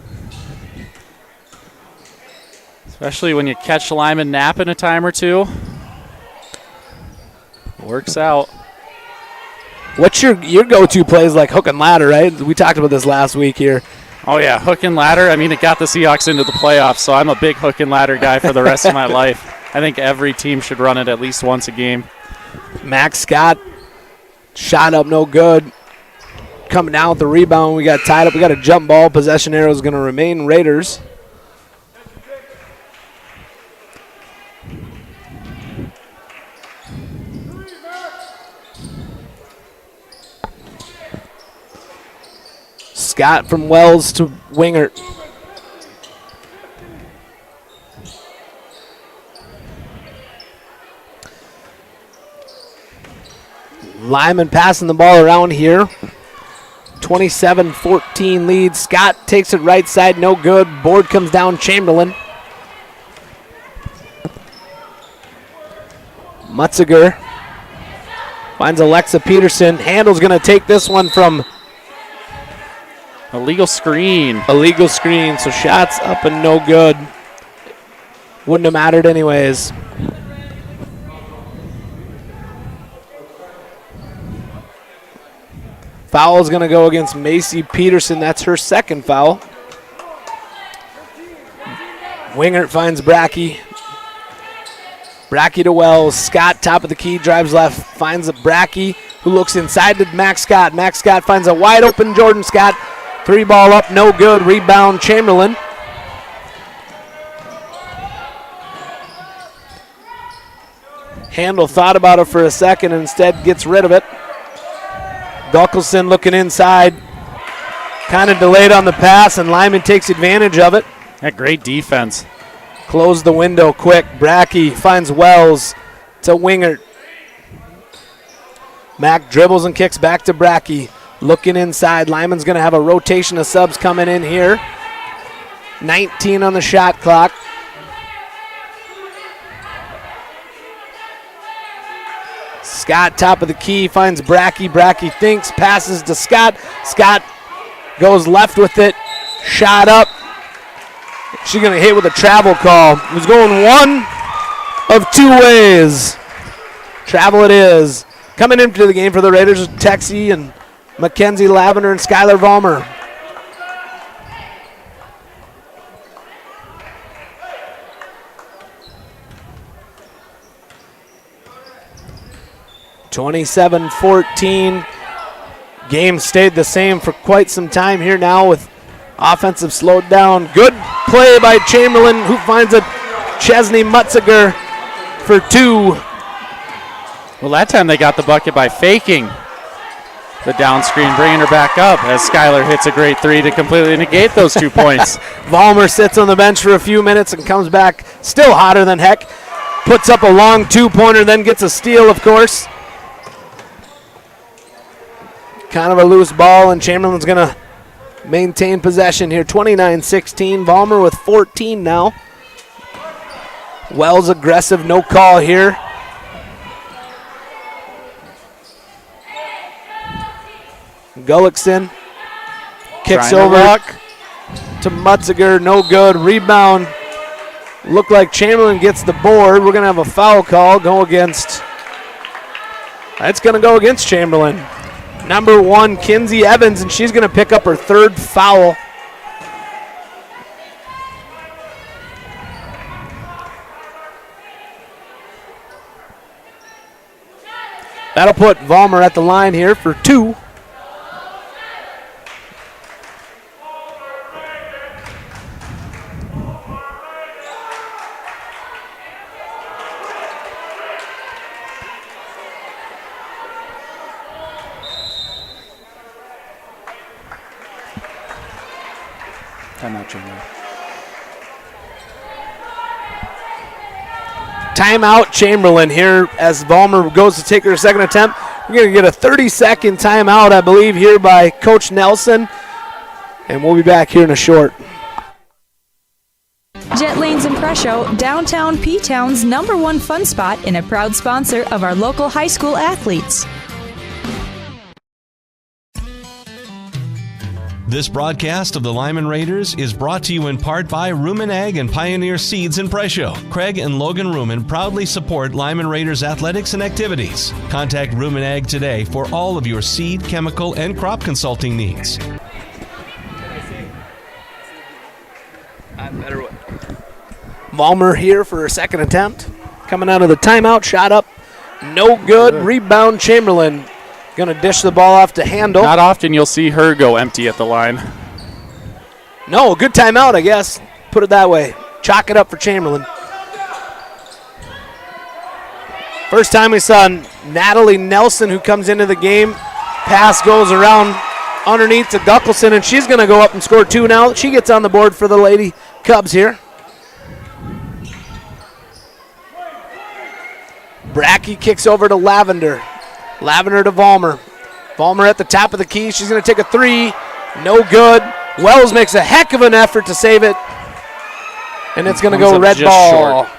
Especially when you catch Lyman napping a time or two. Works out. What's your go-to plays like hook and ladder, right? We talked about this last week here. Oh, yeah, hook and ladder. I mean, it got the Seahawks into the playoffs, so I'm a big hook and ladder guy for the rest of my life. I think every team should run it at least once a game. Max Scott, shot up, no good. Coming down with the rebound. We got tied up. We got a jump ball. Possession arrow is going to remain Raiders. Scott from Wells to Wingert. Lyman passing the ball around here. 27-14 lead. Scott takes it right side, no good. Board comes down, Chamberlain. Mutziger finds Alexa Peterson. Handel's going to take this one from illegal screen. Illegal screen, so shots up and no good. Wouldn't have mattered anyways. Foul is going to go against Macy Peterson. That's her second foul. Wingert finds Brackey. Brackey to Wells. Scott, top of the key, drives left, finds a Brackey, who looks inside to Max Scott. Max Scott finds a wide open Jordan Scott. Three ball up, no good. Rebound, Chamberlain. Handel thought about it for a second and instead gets rid of it. Gulkelson looking inside. Kind of delayed on the pass, and Lyman takes advantage of it. That great defense. Close the window quick. Brackey finds Wells to Wingert. Mack dribbles and kicks back to Brackey. Looking inside. Lyman's going to have a rotation of subs coming in here. 19 on the shot clock. Scott, top of the key, finds Brackey. Brackey thinks, passes to Scott. Scott goes left with it. Shot up. She's going to hit with a travel call. It was going one of two ways. Travel it is. Coming into the game for the Raiders, Texie and Mackenzie Lavender and Skylar Vollmer. (27-14). Game stayed the same for quite some time here now with offensive slowed down. Good play by Chamberlain, who finds a Chesney Mutziger for two. Well, that time they got the bucket by faking the down screen, bringing her back up as Skylar hits a great three to completely negate those 2 points. Vollmer sits on the bench for a few minutes and comes back still hotter than heck. Puts up a long two-pointer, then gets a steal, of course. Kind of a loose ball, and Chamberlain's going to maintain possession here. 29-16. Vollmer with 14 now. Wells aggressive, no call here. Gullickson kicks over to Mutziger, no good. Rebound. Looked like Chamberlain gets the board. We're going to have a foul call go against. That's going to go against Chamberlain. Number 1, Kinsey Evans, and she's going to pick up her third foul. That'll put Vollmer at the line here for 2. Timeout Chamberlain here as Vollmer goes to take her second attempt. We're going to get a 30-second timeout, I believe, here by Coach Nelson. And we'll be back here in a short. Jet Lanes Impresso, downtown P-Town's #1 fun spot and a proud sponsor of our local high school athletes. This broadcast of the Lyman Raiders is brought to you in part by Rumen Ag and Pioneer Seeds in Presho. Craig and Logan Rumen proudly support Lyman Raiders athletics and activities. Contact Rumen Ag today for all of your seed, chemical, and crop consulting needs. Vollmer here for her second attempt. Coming out of the timeout, shot up, no good. Rebound Chamberlain. Going to dish the ball off to Handel. Not often you'll see her go empty at the line. No, good timeout, I guess. Put it that way. Chalk it up for Chamberlain. First time we saw Natalie Nelson, who comes into the game. Pass goes around underneath to Guckelson, and she's going to go up and score 2 now. She gets on the board for the Lady Cubs here. Brackey kicks over to Lavender. Lavender to Vollmer. Vollmer at the top of the key. She's going to take a 3. No good. Wells makes a heck of an effort to save it. And it's going to go red ball. Short.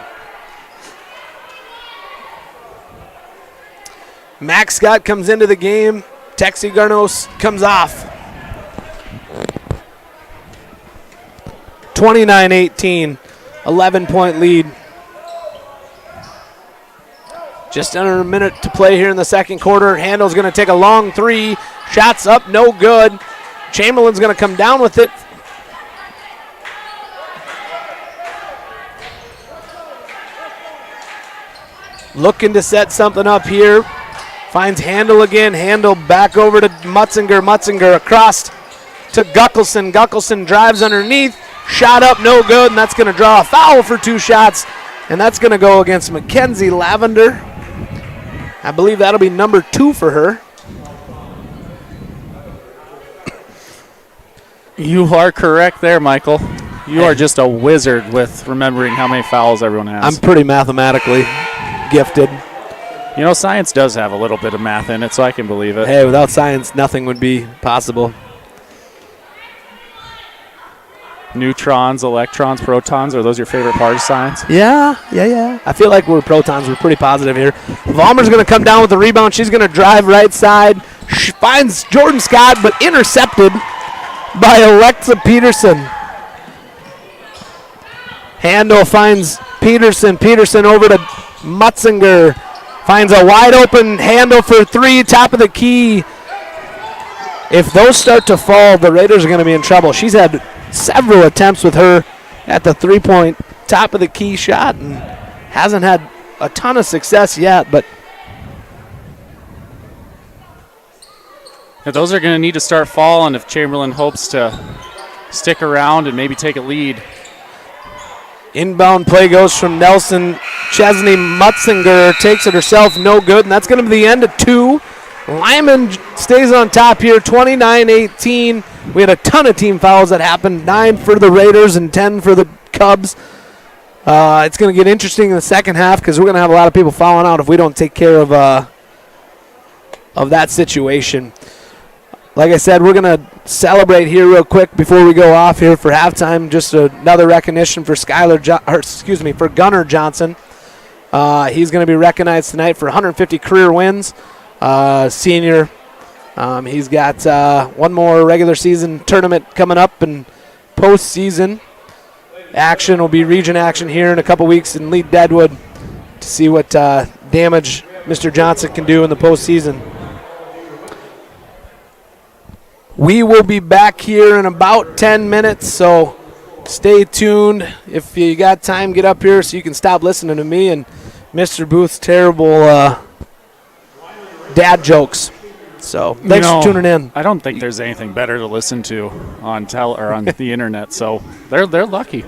Max Scott comes into the game. Texie Garnos comes off. 29-18. 11-point lead. Just under a minute to play here in the second quarter. Handel's going to take a long 3. Shots up, no good. Chamberlain's going to come down with it. Looking to set something up here. Finds Handel again. Handel back over to Mutzinger. Mutzinger across to Guckelson. Guckelson drives underneath. Shot up, no good, and that's going to draw a foul for 2 shots. And that's going to go against Mackenzie Lavender. I believe that'll be number 2 for her. You are correct there, Michael. You are just a wizard with remembering how many fouls everyone has. I'm pretty mathematically gifted. You know, science does have a little bit of math in it, so I can believe it. Hey, without science, nothing would be possible. Neutrons, electrons, protons, are those your favorite part of science? Yeah. I feel like we're protons. We're pretty positive here. Vollmer's going to come down with the rebound. She's going to drive right side. She finds Jordan Scott, but intercepted by Alexa Peterson. Handel finds Peterson. Peterson over to Mutzinger. Finds a wide open Handel for three, top of the key. If those start to fall, the Raiders are going to be in trouble. She's had several attempts with her at the three-point top of the key shot and hasn't had a ton of success yet, but Those are going to need to start falling if Chamberlain hopes to stick around and maybe take a lead. inbound play goes from Nelson. Chesney Mutzinger takes it herself, no good, and that's going to be the end of two. Lyman stays on top here, 29-18. We had a ton of team fouls that happened, 9 for the Raiders and 10 for the Cubs. It's going to get interesting in the second half because we're going to have a lot of people fouling out if we don't take care of that situation. Like I said, we're going to celebrate here real quick before we go off here for halftime. Just another recognition for for Gunnar Johnson. He's going to be recognized tonight for 150 career wins. Senior. He's got one more regular season tournament coming up, and postseason action will be region action here in a couple weeks in Lee Deadwood to see what damage Mr. Johnson can do in the postseason. We will be back here in about 10 minutes, so stay tuned. If you got time, get up here so you can stop listening to me and Mr. Booth's terrible dad jokes. So thanks for tuning in. I don't think there's anything better to listen to on on the internet, so they're lucky.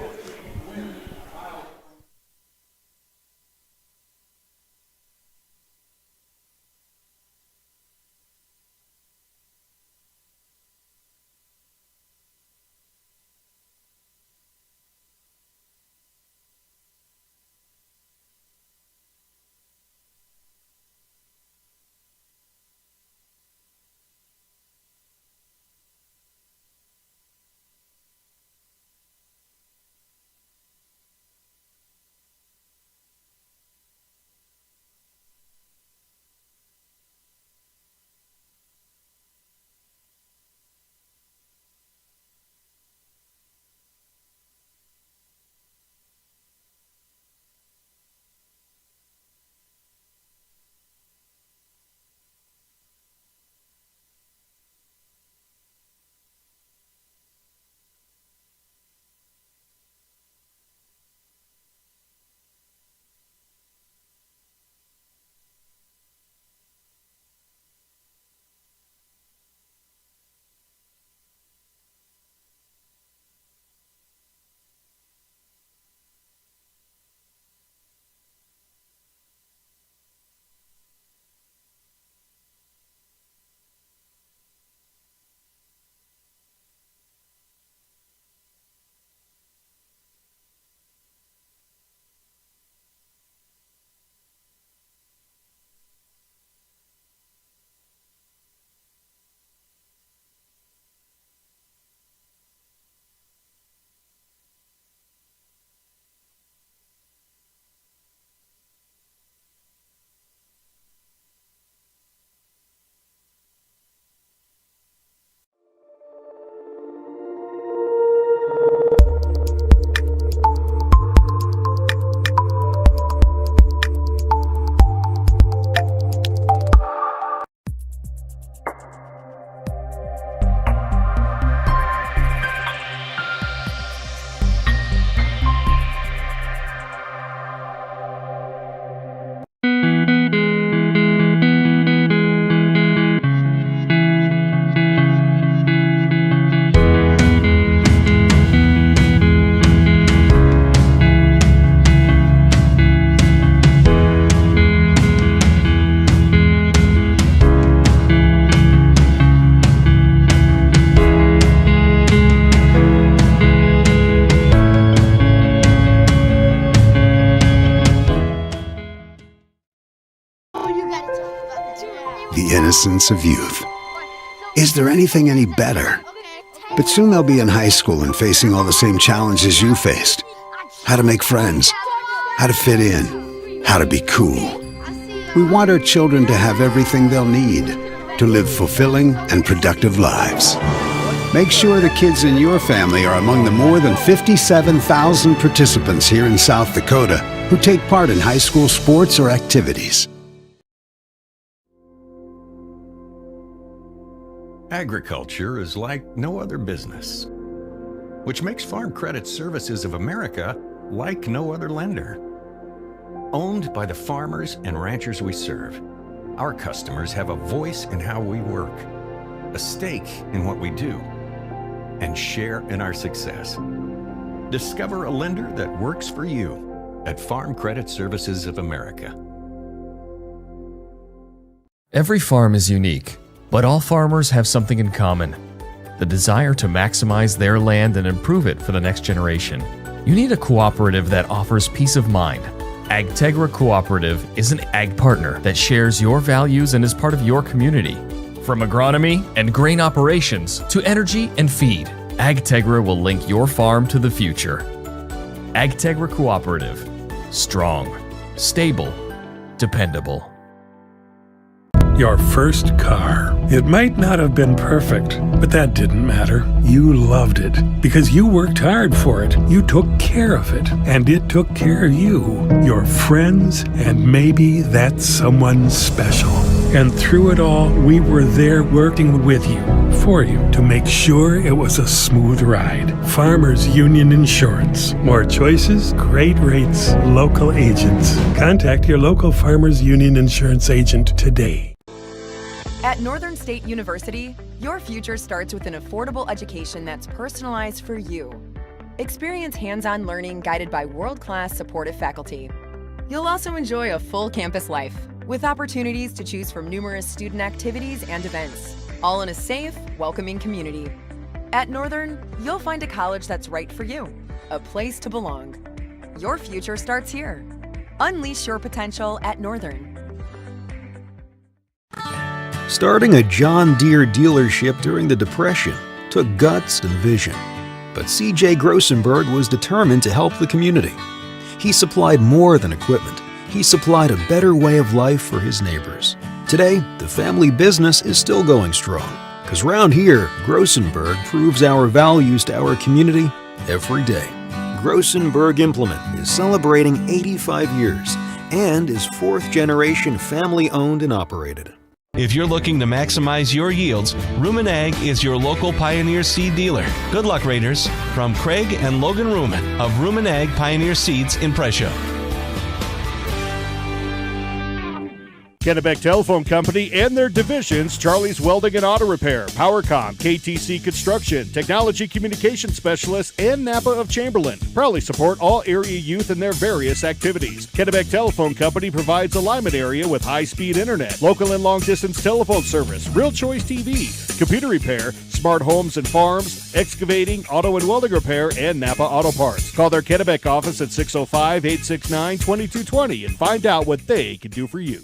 the innocence of youth. Is there anything any better? But soon they'll be in high school and facing all the same challenges you faced. How to make friends, how to fit in, how to be cool. We want our children to have everything they'll need to live fulfilling and productive lives. Make sure the kids in your family are among the more than 57,000 participants here in South Dakota who take part in high school sports or activities. Agriculture is like no other business, which makes Farm Credit Services of America like no other lender. Owned by the farmers and ranchers we serve, our customers have a voice in how we work, a stake in what we do, and share in our success. Discover a lender that works for you at Farm Credit Services of America. Every farm is unique, but all farmers have something in common: the desire to maximize their land and improve it for the next generation. You need a cooperative that offers peace of mind. AgTegra Cooperative is an ag partner that shares your values and is part of your community. From agronomy and grain operations to energy and feed, AgTegra will link your farm to the future. AgTegra Cooperative. Strong, stable, dependable. Your first car. It might not have been perfect, but that didn't matter. You loved it because you worked hard for it. You took care of it, and it took care of you, your friends, and maybe that someone special. And through it all, we were there working with you, for you, to make sure it was a smooth ride. Farmers Union Insurance. More choices, great rates, local agents. Contact your local Farmers Union Insurance agent today. At Northern State University, your future starts with an affordable education that's personalized for you. Experience hands-on learning guided by world-class supportive faculty. You'll also enjoy a full campus life with opportunities to choose from numerous student activities and events, all in a safe, welcoming community. At Northern, you'll find a college that's right for you, a place to belong. Your future starts here. Unleash your potential at Northern. Starting a John Deere dealership during the Depression took guts and vision. But C.J. Grossenberg was determined to help the community. He supplied more than equipment. He supplied a better way of life for his neighbors. Today, the family business is still going strong, because round here, Grossenberg proves our values to our community every day. Grossenberg Implement is celebrating 85 years and is fourth-generation family-owned and operated. If you're looking to maximize your yields, Rumen Ag is your local Pioneer Seed dealer. Good luck, Raiders. From Craig and Logan Rumen of Rumen Ag Pioneer Seeds in Presho. Kennebec Telephone Company and their divisions, Charlie's Welding and Auto Repair, PowerCom, KTC Construction, Technology Communication Specialists, and Napa of Chamberlain proudly support all area youth in their various activities. Kennebec Telephone Company provides a Lyman area with high-speed internet, local and long-distance telephone service, Real Choice TV, computer repair, smart homes and farms, excavating, auto and welding repair, and Napa Auto Parts. Call their Kennebec office at 605-869-2220 and find out what they can do for you.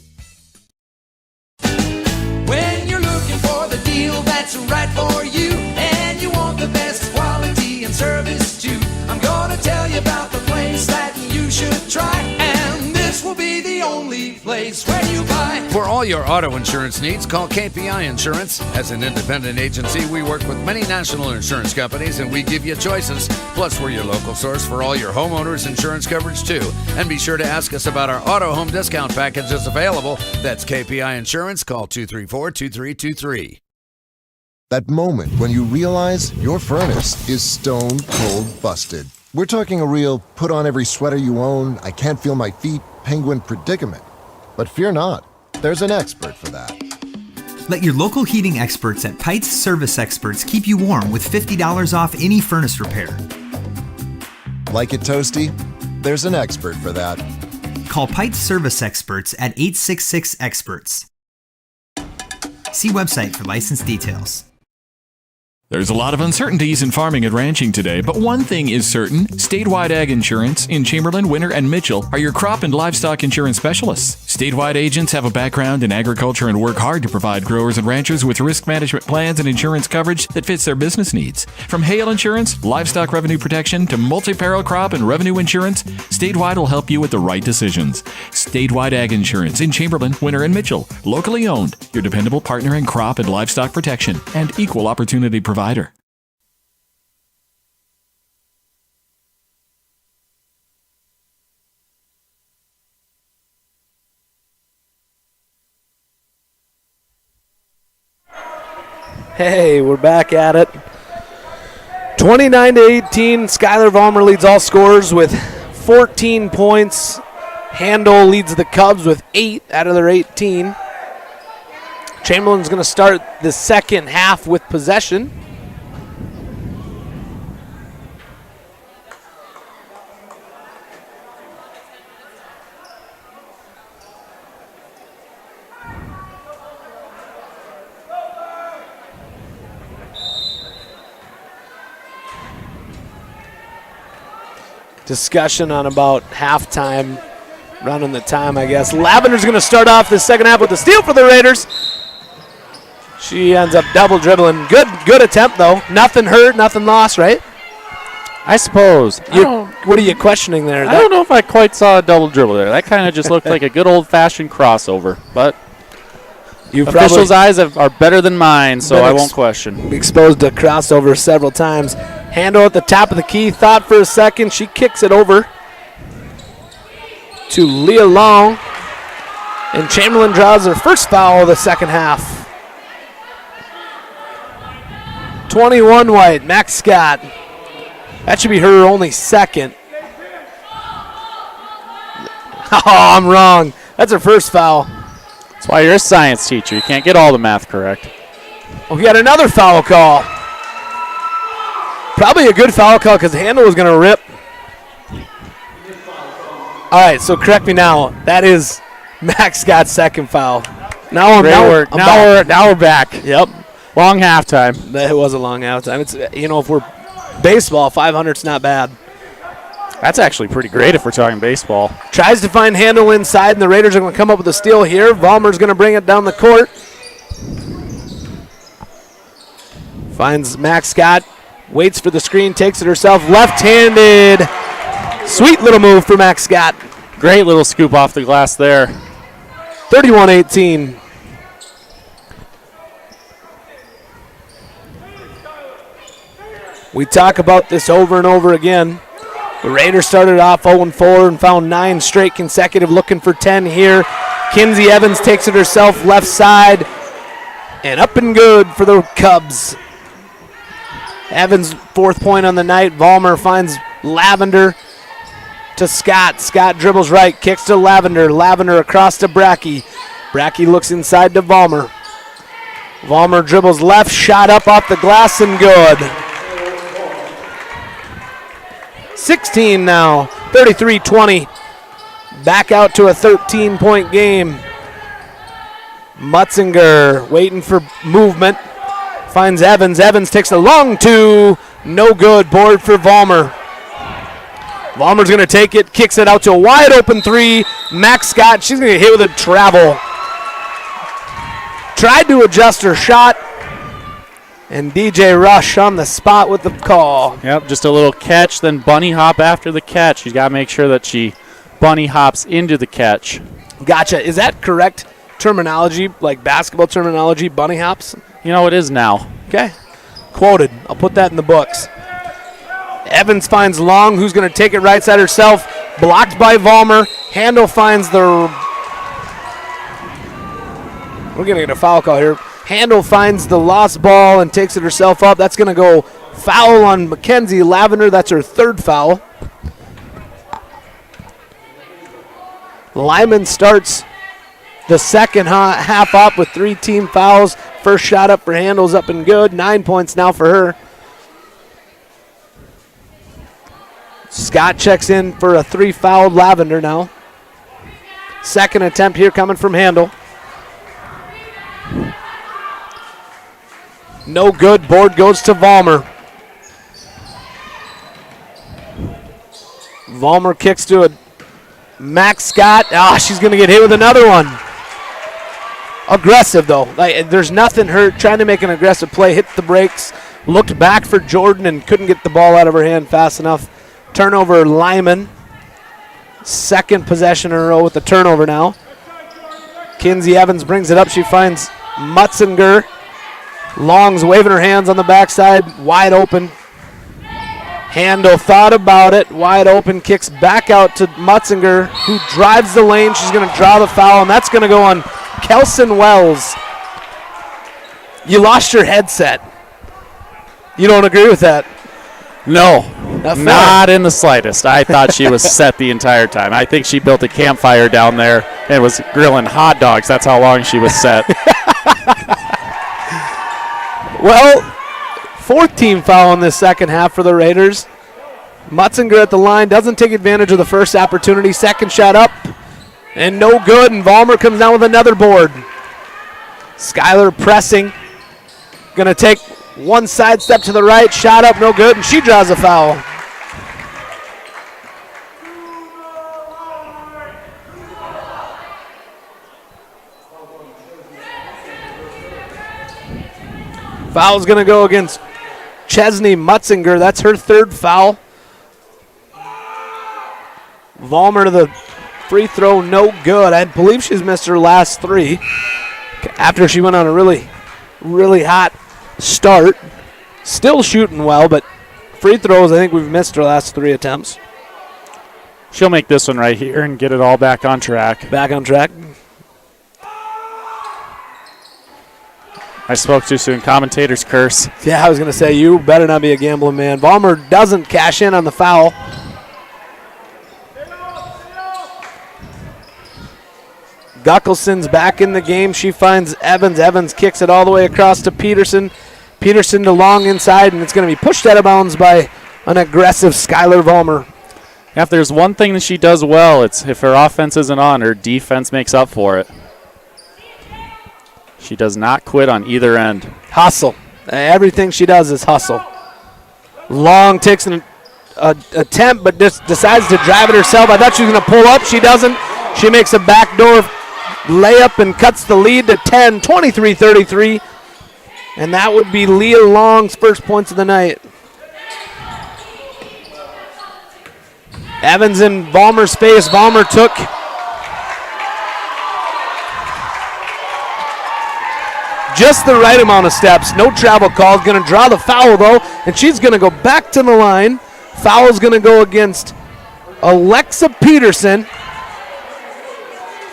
When you're looking for the deal that's right for you, and you want the best quality and service too, I'm gonna tell you about the place that you should try, and this will be the only place where you buy. For all your auto insurance needs, call KPI Insurance. As an independent agency, we work with many national insurance companies, and we give you choices. Plus, we're your local source for all your homeowners insurance coverage too. And be sure to ask us about our auto home discount packages available. That's KPI Insurance. Call 234-2323. That moment when you realize your furnace is stone cold busted. We're talking a real put on every sweater you own, I can't feel my feet, penguin predicament. But fear not, there's an expert for that. Let your local heating experts at Pites Service Experts keep you warm with $50 off any furnace repair. Like it toasty? There's an expert for that. Call Pites Service Experts at 866-EXPERTS. See website for license details. There's a lot of uncertainties in farming and ranching today, but one thing is certain. Statewide Ag Insurance in Chamberlain, Winter, and Mitchell are your crop and livestock insurance specialists. Statewide agents have a background in agriculture and work hard to provide growers and ranchers with risk management plans and insurance coverage that fits their business needs. From hail insurance, livestock revenue protection, to multi-peril crop and revenue insurance, Statewide will help you with the right decisions. Statewide Ag Insurance in Chamberlain, Winter, and Mitchell. Locally owned, your dependable partner in crop and livestock protection and equal opportunity provider. Hey, we're back at it. 29-18, Skylar Vollmer leads all scorers with 14 points. Handel leads the Cubs with 8 out of their 18. Chamberlain's going to start the second half with possession. Discussion on about halftime, running the time, I guess. Lavender's going to start off the second half with the steal for the Raiders. She ends up double dribbling. Good attempt, though. Nothing hurt, nothing lost, right? I suppose. What are you questioning there? I don't know if I quite saw a double dribble there. That kind of just looked like a good old-fashioned crossover. But officials' eyes are better than mine, so I won't question. Exposed to crossover several times. Handle at the top of the key. Thought for a second. She kicks it over to Leah Long. And Chamberlain draws her first foul of the second half. 21 White. Max Scott. That should be her only second. Oh, I'm wrong. That's her first foul. That's why you're a science teacher. You can't get all the math correct. We got another foul call. Probably a good foul call because Handel was going to rip. All right, so correct me now. That is Max Scott's second foul. Now we're back. Yep. Long halftime. That was a long halftime. It's, if we're baseball, 500's not bad. That's actually pretty great if we're talking baseball. Tries to find Handel inside, and the Raiders are going to come up with a steal here. Vollmer's going to bring it down the court. Finds Max Scott. Waits for the screen, takes it herself. Left-handed. Sweet little move for Max Scott. Great little scoop off the glass there. 31-18. We talk about this over and over again. The Raiders started off 0-4 and found 9 straight consecutive, looking for 10 here. Kinsey Evans takes it herself, left side, and up and good for the Cubs. Evans, 4th point on the night. Vollmer finds Lavender to Scott. Scott dribbles right, kicks to Lavender. Lavender across to Brackey. Brackey looks inside to Vollmer. Vollmer dribbles left, shot up off the glass and good. 16 now, 33-20. Back out to a 13-point game. Mutzinger waiting for movement. Finds Evans. Evans takes a long two. No good. Board for Vollmer. Vollmer's going to take it. Kicks it out to a wide open 3. Max Scott. She's going to get hit with a travel. Tried to adjust her shot. And DJ Rush on the spot with the call. Yep, just a little catch, then bunny hop after the catch. She's got to make sure that she bunny hops into the catch. Gotcha. Is that correct terminology, like basketball terminology, bunny hops? You know, it is now. Okay. Quoted. I'll put that in the books. Evans finds Long, who's going to take it right side herself. Blocked by Vollmer. Handel finds the... We're going to get a foul call here. Handel finds the lost ball and takes it herself up. That's going to go foul on Mackenzie Lavender. That's her 3rd foul. Lyman starts the second half up with 3 team fouls. First shot up for Handel's up and good. 9 points now for her. Scott checks in for a 3-fouled Lavender now. Second attempt here coming from Handel. No good. Board goes to Vollmer. Vollmer kicks to a Max Scott. She's going to get hit with another one. Aggressive, though. There's nothing hurt. Trying to make an aggressive play. Hit the brakes. Looked back for Jordan and couldn't get the ball out of her hand fast enough. Turnover, Lyman. Second possession in a row with the turnover now. Kinsey Evans brings it up. She finds Mutzinger. Long's waving her hands on the backside. Wide open. Handel thought about it. Wide open. Kicks back out to Mutzinger, who drives the lane. She's going to draw the foul, and that's going to go on Kelson Wells. You lost your headset. You don't agree with that? No, not in the slightest. I thought she was set the entire time. I think she built a campfire down there and was grilling hot dogs. That's how long she was set. Well, fourth team foul in this second half for the Raiders. Mutzinger at the line doesn't take advantage of the first opportunity. Second shot up and no good, and Vollmer comes down with another board. Skylar pressing. Going to take one side step to the right, shot up, no good, and she draws a foul. Foul's going to go against Chesney Mutzinger. That's her third foul. Vollmer to the free throw, no good. I believe she's missed her last three after she went on a really, really hot start. Still shooting well, but free throws, I think we've missed her last three attempts. She'll make this one right here and get it all back on track. Back on track. I spoke too soon. Commentators curse. Yeah, I was going to say, you better not be a gambling man. Vollmer doesn't cash in on the foul. Guckelson's back in the game. She finds Evans. Evans kicks it all the way across to Peterson. Peterson to long inside, and it's going to be pushed out of bounds by an aggressive Skylar Vollmer. If there's one thing that she does well, it's if her offense isn't on, her defense makes up for it. She does not quit on either end. Hustle. Everything she does is hustle. Long takes an attempt, but just decides to drive it herself. I thought she was going to pull up. She doesn't. She makes a backdoor layup and cuts the lead to 10, 23-33. And that would be Leah Long's first points of the night. Evans in Vollmer's face. Vollmer took just the right amount of steps. No travel calls. Going to draw the foul, though, and she's going to go back to the line. Foul's going to go against Alexa Peterson.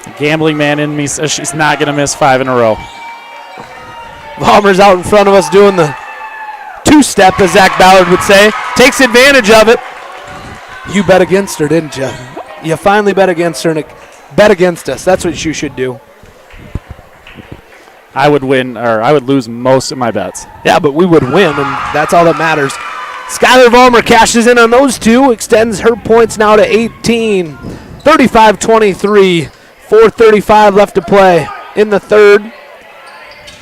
The gambling man in me says she's not going to miss 5 in a row. Vollmer's out in front of us doing the two-step, as Zach Ballard would say. Takes advantage of it. You bet against her, didn't you? You finally bet against her, and bet against us. That's what you should do. I would win, or I would lose most of my bets. Yeah, but we would win, and that's all that matters. Skylar Vollmer cashes in on those two, extends her points now to 18. 35-23, 4:35 left to play in the third.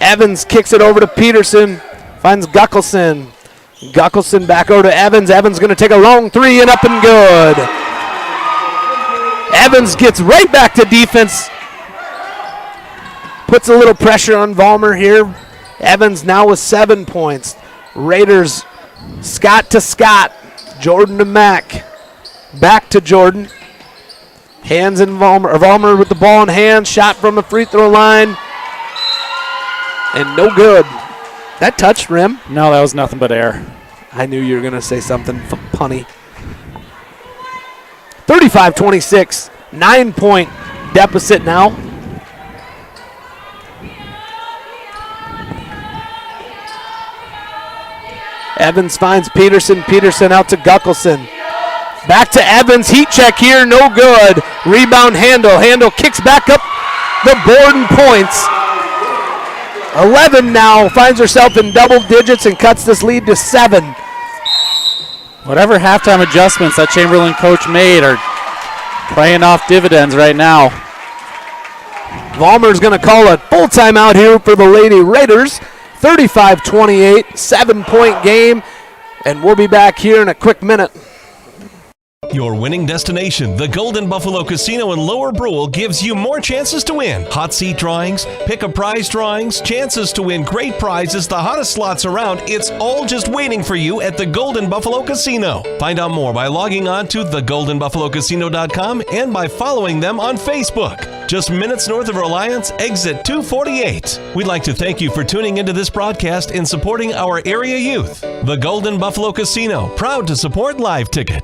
Evans kicks it over to Peterson, finds Guckelson. Guckelson back over to Evans. Evans going to take a long three and up and good. Evans gets right back to defense. Puts a little pressure on Vollmer here. Evans now with 7 points. Raiders, Scott to Scott. Jordan to Mack. Back to Jordan. Hands in Vollmer. Vollmer with the ball in hand. Shot from the free throw line. And no good. That touched rim. No, that was nothing but air. I knew you were going to say something punny. 35-26. 9-point deficit now. Evans finds Peterson. Peterson out to Guckelson. Back to Evans. Heat check here. No good. Rebound Handel. Handel kicks back up the board and points. 11 now. Finds herself in double digits and cuts this lead to 7. Whatever halftime adjustments that Chamberlain coach made are paying off dividends right now. Vollmer's going to call a full timeout here for the Lady Raiders. 35-28, 7-point game, and we'll be back here in a quick minute. Your winning destination, the Golden Buffalo Casino in Lower Brule, gives you more chances to win. Hot seat drawings, pick a prize drawings, chances to win great prizes, the hottest slots around. It's all just waiting for you at the Golden Buffalo Casino. Find out more by logging on to thegoldenbuffalocasino.com and by following them on Facebook. Just minutes north of Reliance, exit 248. We'd like to thank you for tuning into this broadcast and supporting our area youth. The Golden Buffalo Casino, proud to support Live Ticket.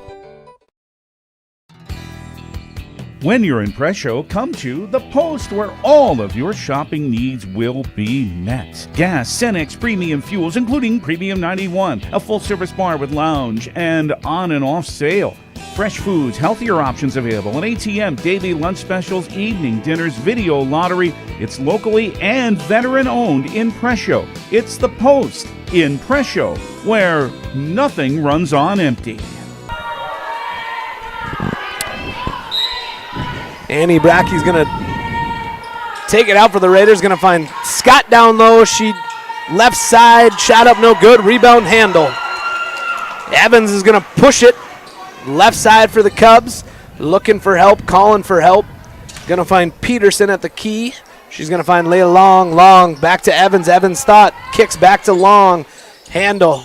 When you're in Presho, come to The Post, where all of your shopping needs will be met. Gas, Cenex premium fuels, including Premium 91, a full-service bar with lounge, and on and off sale. Fresh foods, healthier options available, an ATM, daily lunch specials, evening dinners, video lottery. It's locally and veteran-owned in Presho. It's The Post in Presho, where nothing runs on empty. Annie Bracky's going to take it out for the Raiders. Going to find Scott down low. She left side, shot up, no good. Rebound handle. Evans is going to push it left side for the Cubs. Looking for help, calling for help. Going to find Peterson at the key. She's going to find Leah Long. Long back to Evans. Evans thought, kicks back to Long. Handle.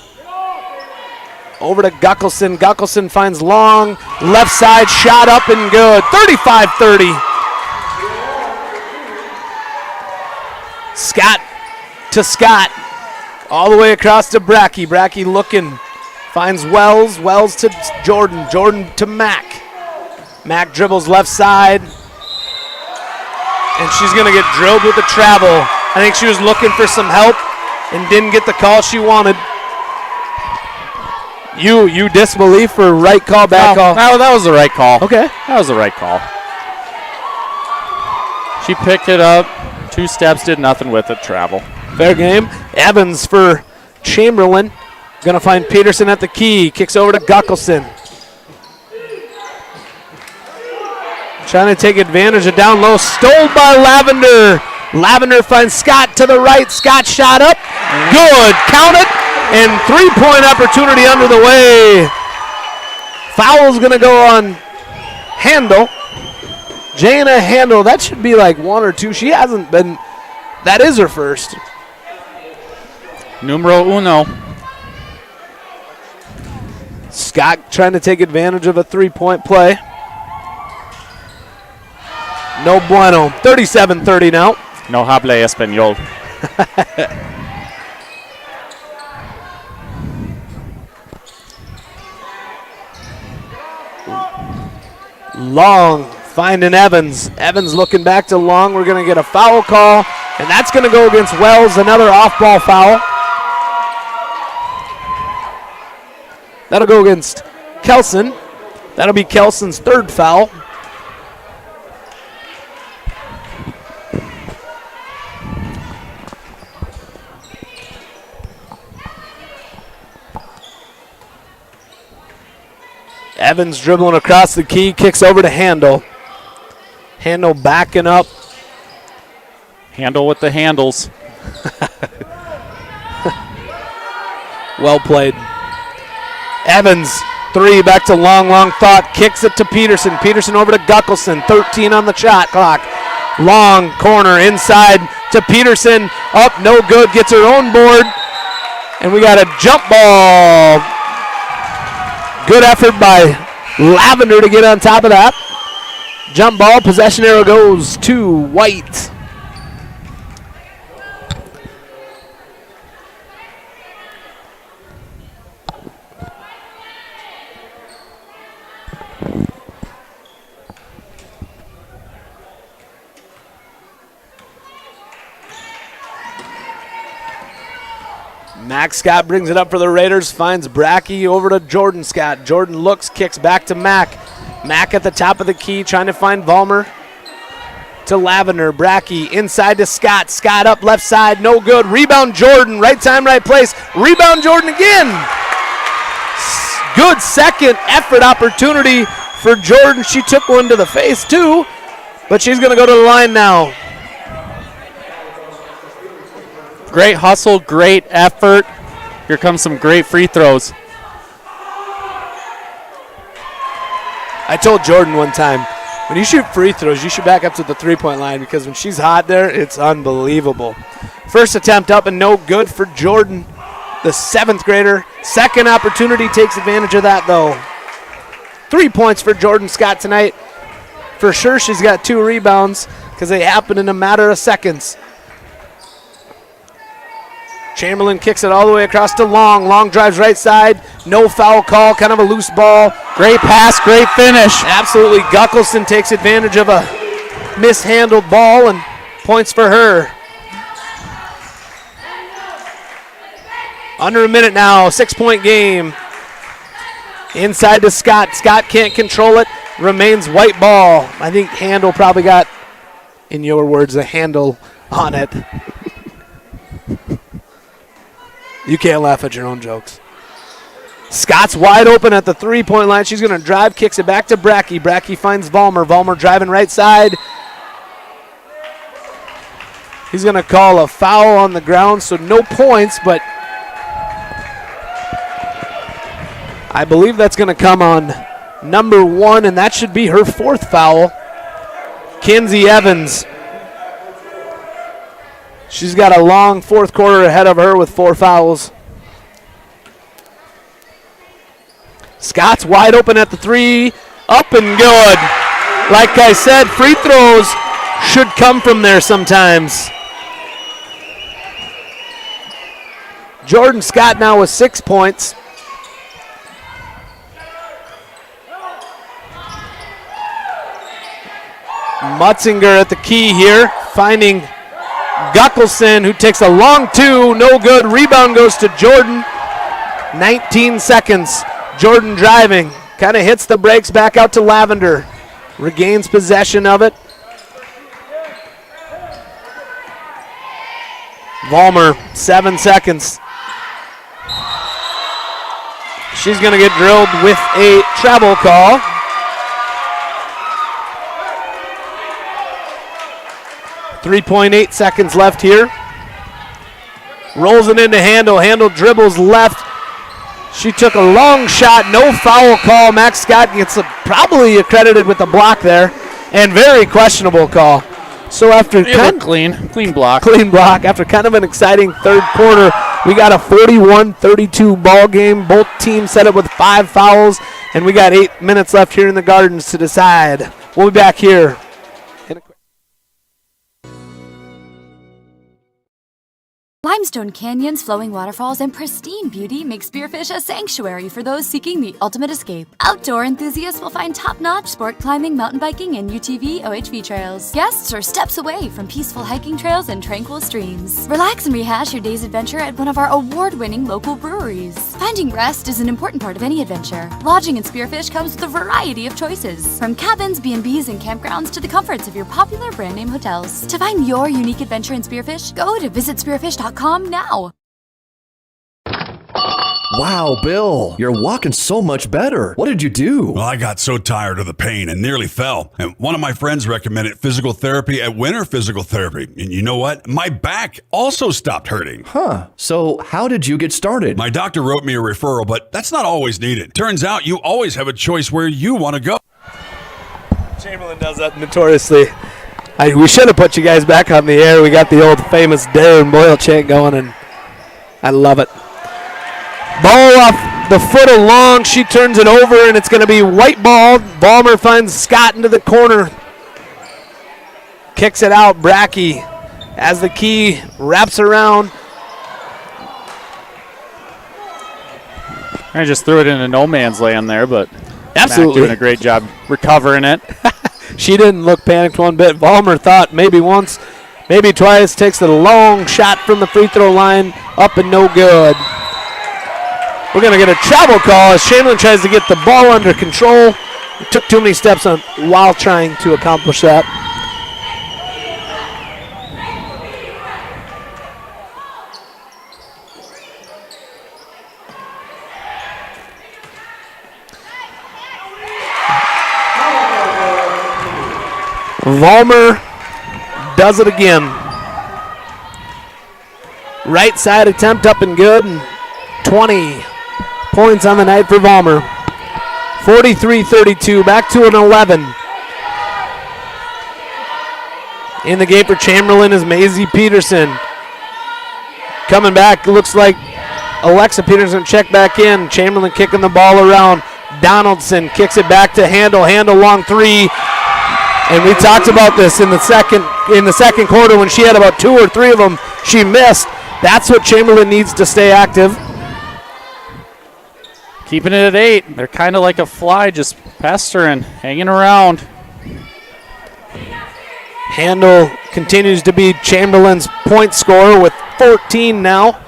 Over to Guckelson. Guckelson finds Long. Left side, shot up and good. 35-30. Scott to Scott. All the way across to Brackey. Brackey looking. Finds Wells. Wells to Jordan. Jordan to Mack. Mack dribbles left side. And she's going to get drilled with the travel. I think she was looking for some help and didn't get the call she wanted. You disbelief for right call, bad call? No, that was the right call. Okay. That was the right call. She picked it up, 2 steps, did nothing with it, travel. Fair game. Evans for Chamberlain. Going to find Peterson at the key. Kicks over to Guckelson. Trying to take advantage of down low. Stole by Lavender. Lavender finds Scott to the right. Scott shot up. Good. Count it. And 3-point opportunity under the way. Foul's going to go on Handel. Jana Handel, that should be like 1 or 2. She hasn't been, that is her first. Numero uno. Scott trying to take advantage of a 3-point play. No bueno. 37-30 now. No hable español. Long finding Evans. Evans looking back to Long. We're going to get a foul call, and that's going to go against Wells, another off-ball foul. That'll go against Kelson. That'll be Kelson's 3rd foul. Evans dribbling across the key, kicks over to Handel. Handel backing up. Handle with the handles. Well played. Evans, 3, back to Long. Long thought, kicks it to Peterson. Peterson over to Guckelson, 13 on the shot clock. Long, corner, inside to Peterson. Up, no good, gets her own board. And we got a jump ball. Good effort by Lavender to get on top of that. Jump ball, possession arrow goes to White. Max Scott brings it up for the Raiders, finds Brackey over to Jordan Scott. Jordan looks, kicks back to Mack. Mack at the top of the key, trying to find Vollmer. To Lavender, Brackey inside to Scott. Scott up left side, no good. Rebound Jordan, right time, right place. Rebound Jordan again. Good second effort opportunity for Jordan. She took one to the face too, but she's going to go to the line now. Great hustle, great effort. Here comes some great free throws. I told Jordan one time, when you shoot free throws, you should back up to the three-point line because when she's hot there, it's unbelievable. First attempt up and no good for Jordan, the 7th grader. Second opportunity, takes advantage of that, though. 3 points for Jordan Scott tonight. For sure, she's got 2 rebounds because they happen in a matter of seconds. Chamberlain kicks it all the way across to Long. Long drives right side. No foul call, kind of a loose ball. Great pass, great finish. Absolutely. Guckelson takes advantage of a mishandled ball and points for her. Under a minute now, 6-point game. Inside to Scott. Scott can't control it. Remains white ball. I think handle probably got, in your words, a handle on it. You can't laugh at your own jokes. Scott's wide open at the three-point line. She's going to drive, kicks it back to Brackey. Brackey finds Vollmer. Vollmer driving right side. He's going to call a foul on the ground, so no points, but I believe that's going to come on number 1, and that should be her 4th foul. Kinsey Evans. She's got a long 4th quarter ahead of her with 4 fouls. Scott's wide open at the 3. Up and good. Like I said, free throws should come from there sometimes. Jordan Scott now with 6 points. Mutzinger at the key here, finding Guckelson, who takes a long 2, no good. Rebound goes to Jordan. 19 seconds. Jordan driving, kind of hits the brakes back out to Lavender. Regains possession of it. Vollmer, 7 seconds. She's going to get drilled with a travel call. .8 seconds left here. Rolls it into Handel. Handel dribbles left. She took a long shot. No foul call. Max Scott gets probably accredited with the block there. And very questionable call. So after clean block. Clean block. After kind of an exciting third quarter, we got a 41-32 ball game. Both teams set up with 5 fouls. And we got 8 minutes left here in the Gardens to decide. We'll be back here. Limestone canyons, flowing waterfalls, and pristine beauty make Spearfish a sanctuary for those seeking the ultimate escape. Outdoor enthusiasts will find top-notch sport climbing, mountain biking, and UTV OHV trails. Guests are steps away from peaceful hiking trails and tranquil streams. Relax and rehash your day's adventure at one of our award-winning local breweries. Finding rest is an important part of any adventure. Lodging in Spearfish comes with a variety of choices, from cabins, B&Bs, and campgrounds to the comforts of your popular brand-name hotels. To find your unique adventure in Spearfish, go to visitspearfish.com now. Wow, Bill, you're walking so much better. What did you do? Well, I got so tired of the pain and nearly fell. And one of my friends recommended physical therapy at Winter Physical Therapy. And you know what? My back also stopped hurting. Huh. So how did you get started? My doctor wrote me a referral, but that's not always needed. Turns out you always have a choice where you want to go. Chamberlain does that notoriously. We should have put you guys back on the air. We got the old famous Darren Boyle chant going, and I love it. Ball off the foot of Long. She turns it over, and it's going to be white ball. Vollmer finds Scott into the corner. Kicks it out. Brackey, as the key wraps around. I just threw it into no man's land there, but absolutely Mac doing a great job recovering it. She didn't look panicked one bit. Vollmer thought maybe once, maybe twice. Takes a long shot from the free throw line. Up and no good. We're going to get a travel call as Chamberlain tries to get the ball under control. He took too many steps while trying to accomplish that. Vollmer does it again. Right side attempt up and good. And 20 points on the night for Vollmer. 43-32, back to an 11. In the game for Chamberlain is Maisie Peterson. Coming back, looks like Alexa Peterson check back in. Chamberlain kicking the ball around. Donaldson kicks it back to Handel. Handel long three. And we talked about this in the second quarter when she had about 2 or 3 of them she missed. That's what Chamberlain needs to stay active. Keeping it at 8. They're kind of like a fly, just pestering, hanging around. Handel continues to be Chamberlain's point scorer with 14 now.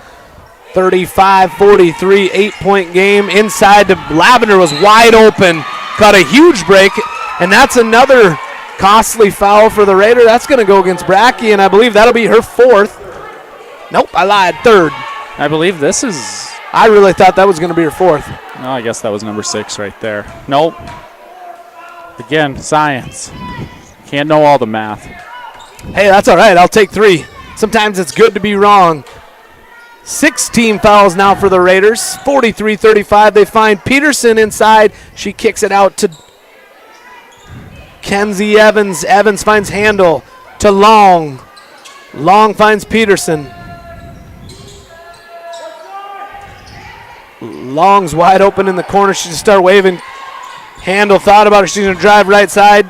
35-43, 8-point game. Inside to Lavender was wide open. Caught a huge break, and that's another costly foul for the Raider. That's going to go against Brackey, and I believe that'll be her 4th. Nope, I lied, 3rd. I believe this is... I really thought that was going to be her 4th. No, I guess that was number 6 right there. Nope. Again, science. Can't know all the math. Hey, that's all right. I'll take 3. Sometimes it's good to be wrong. 16 fouls now for the Raiders. 43-35. They find Peterson inside. She kicks it out to Kenzie Evans. Evans finds Handel to Long. Long finds Peterson. Long's wide open in the corner. She just start waving. Handel thought about it. She's going to drive right side.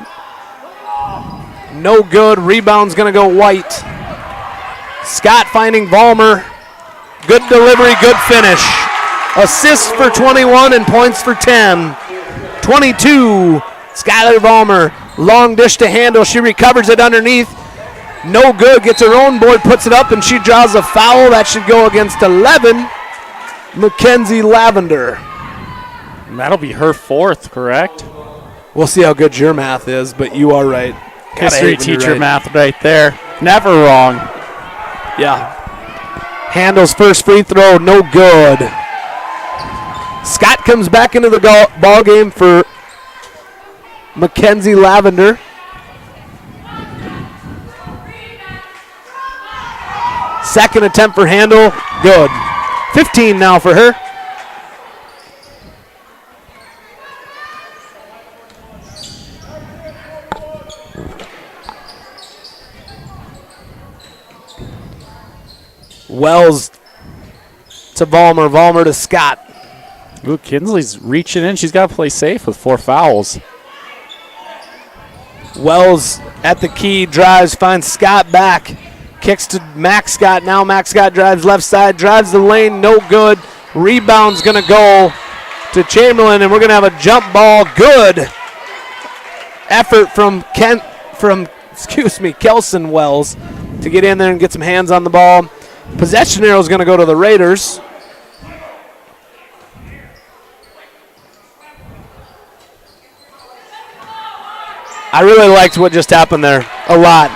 No good. Rebound's going to go White. Scott finding Vollmer. Good delivery, good finish. Assists for 21 and points for 10. 22. Skylar Vollmer. Long dish to Handel. She recovers it underneath. No good. Gets her own board, puts it up, and she draws a foul. That should go against 11. Mackenzie Lavender. And that'll be her 4th, correct? We'll see how good your math is, but you are right. History teacher math right there. Never wrong. Yeah. Handel's first free throw, no good. Scott comes back into the ball game for Mackenzie Lavender. Second attempt for Handel, good. 15 now for her. Wells to Vollmer. Vollmer to Scott. Ooh, Kinsley's reaching in. She's got to play safe with 4 fouls. Wells at the key, drives, finds Scott back. Kicks to Max Scott. Now Max Scott drives left side, drives the lane, no good. Rebound's going to go to Chamberlain, and we're going to have a jump ball. Good effort from Kelson Wells to get in there and get some hands on the ball. Possession arrow is going to go to the Raiders. I really liked what just happened there a lot.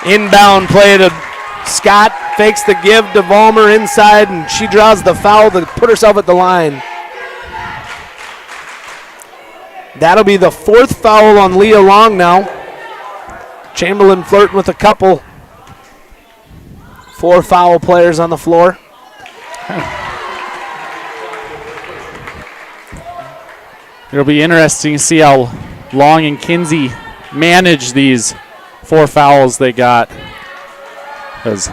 Inbound play to Scott, fakes the give to Vollmer inside, and she draws the foul to put herself at the line. That'll be the 4th foul on Leah Long now. Chamberlain flirting with a couple. 4 foul players on the floor. It'll be interesting to see how Long and Kinsey manage these 4 fouls they got, because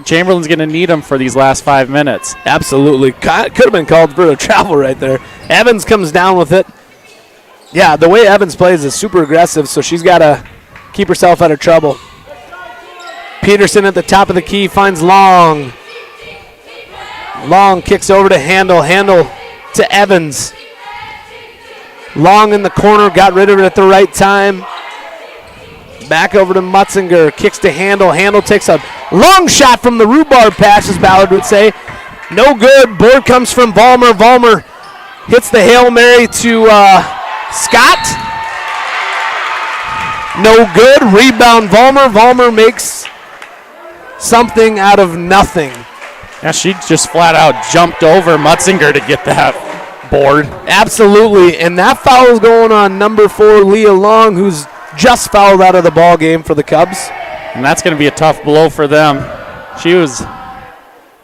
Chamberlain's going to need them for these last 5 minutes. Absolutely. Could have been called for a travel right there. Evans comes down with it. Yeah, the way Evans plays is super aggressive, so she's got to keep herself out of trouble. Peterson at the top of the key finds Long. Long kicks over to Handel. Handel to Evans. Long in the corner, got rid of it at the right time. Back over to Mutzinger, kicks to Handel. Handel takes a long shot from the rhubarb patch, as Ballard would say. No good. Board comes from Vollmer. Vollmer hits the Hail Mary to Scott. No good. Rebound Vollmer. Vollmer makes something out of nothing. Yeah, she just flat out jumped over Mutzinger to get that board. Absolutely, and that foul is going on number 4, Leah Long, who's just fouled out of the ball game for the Cubs. And that's going to be a tough blow for them. She was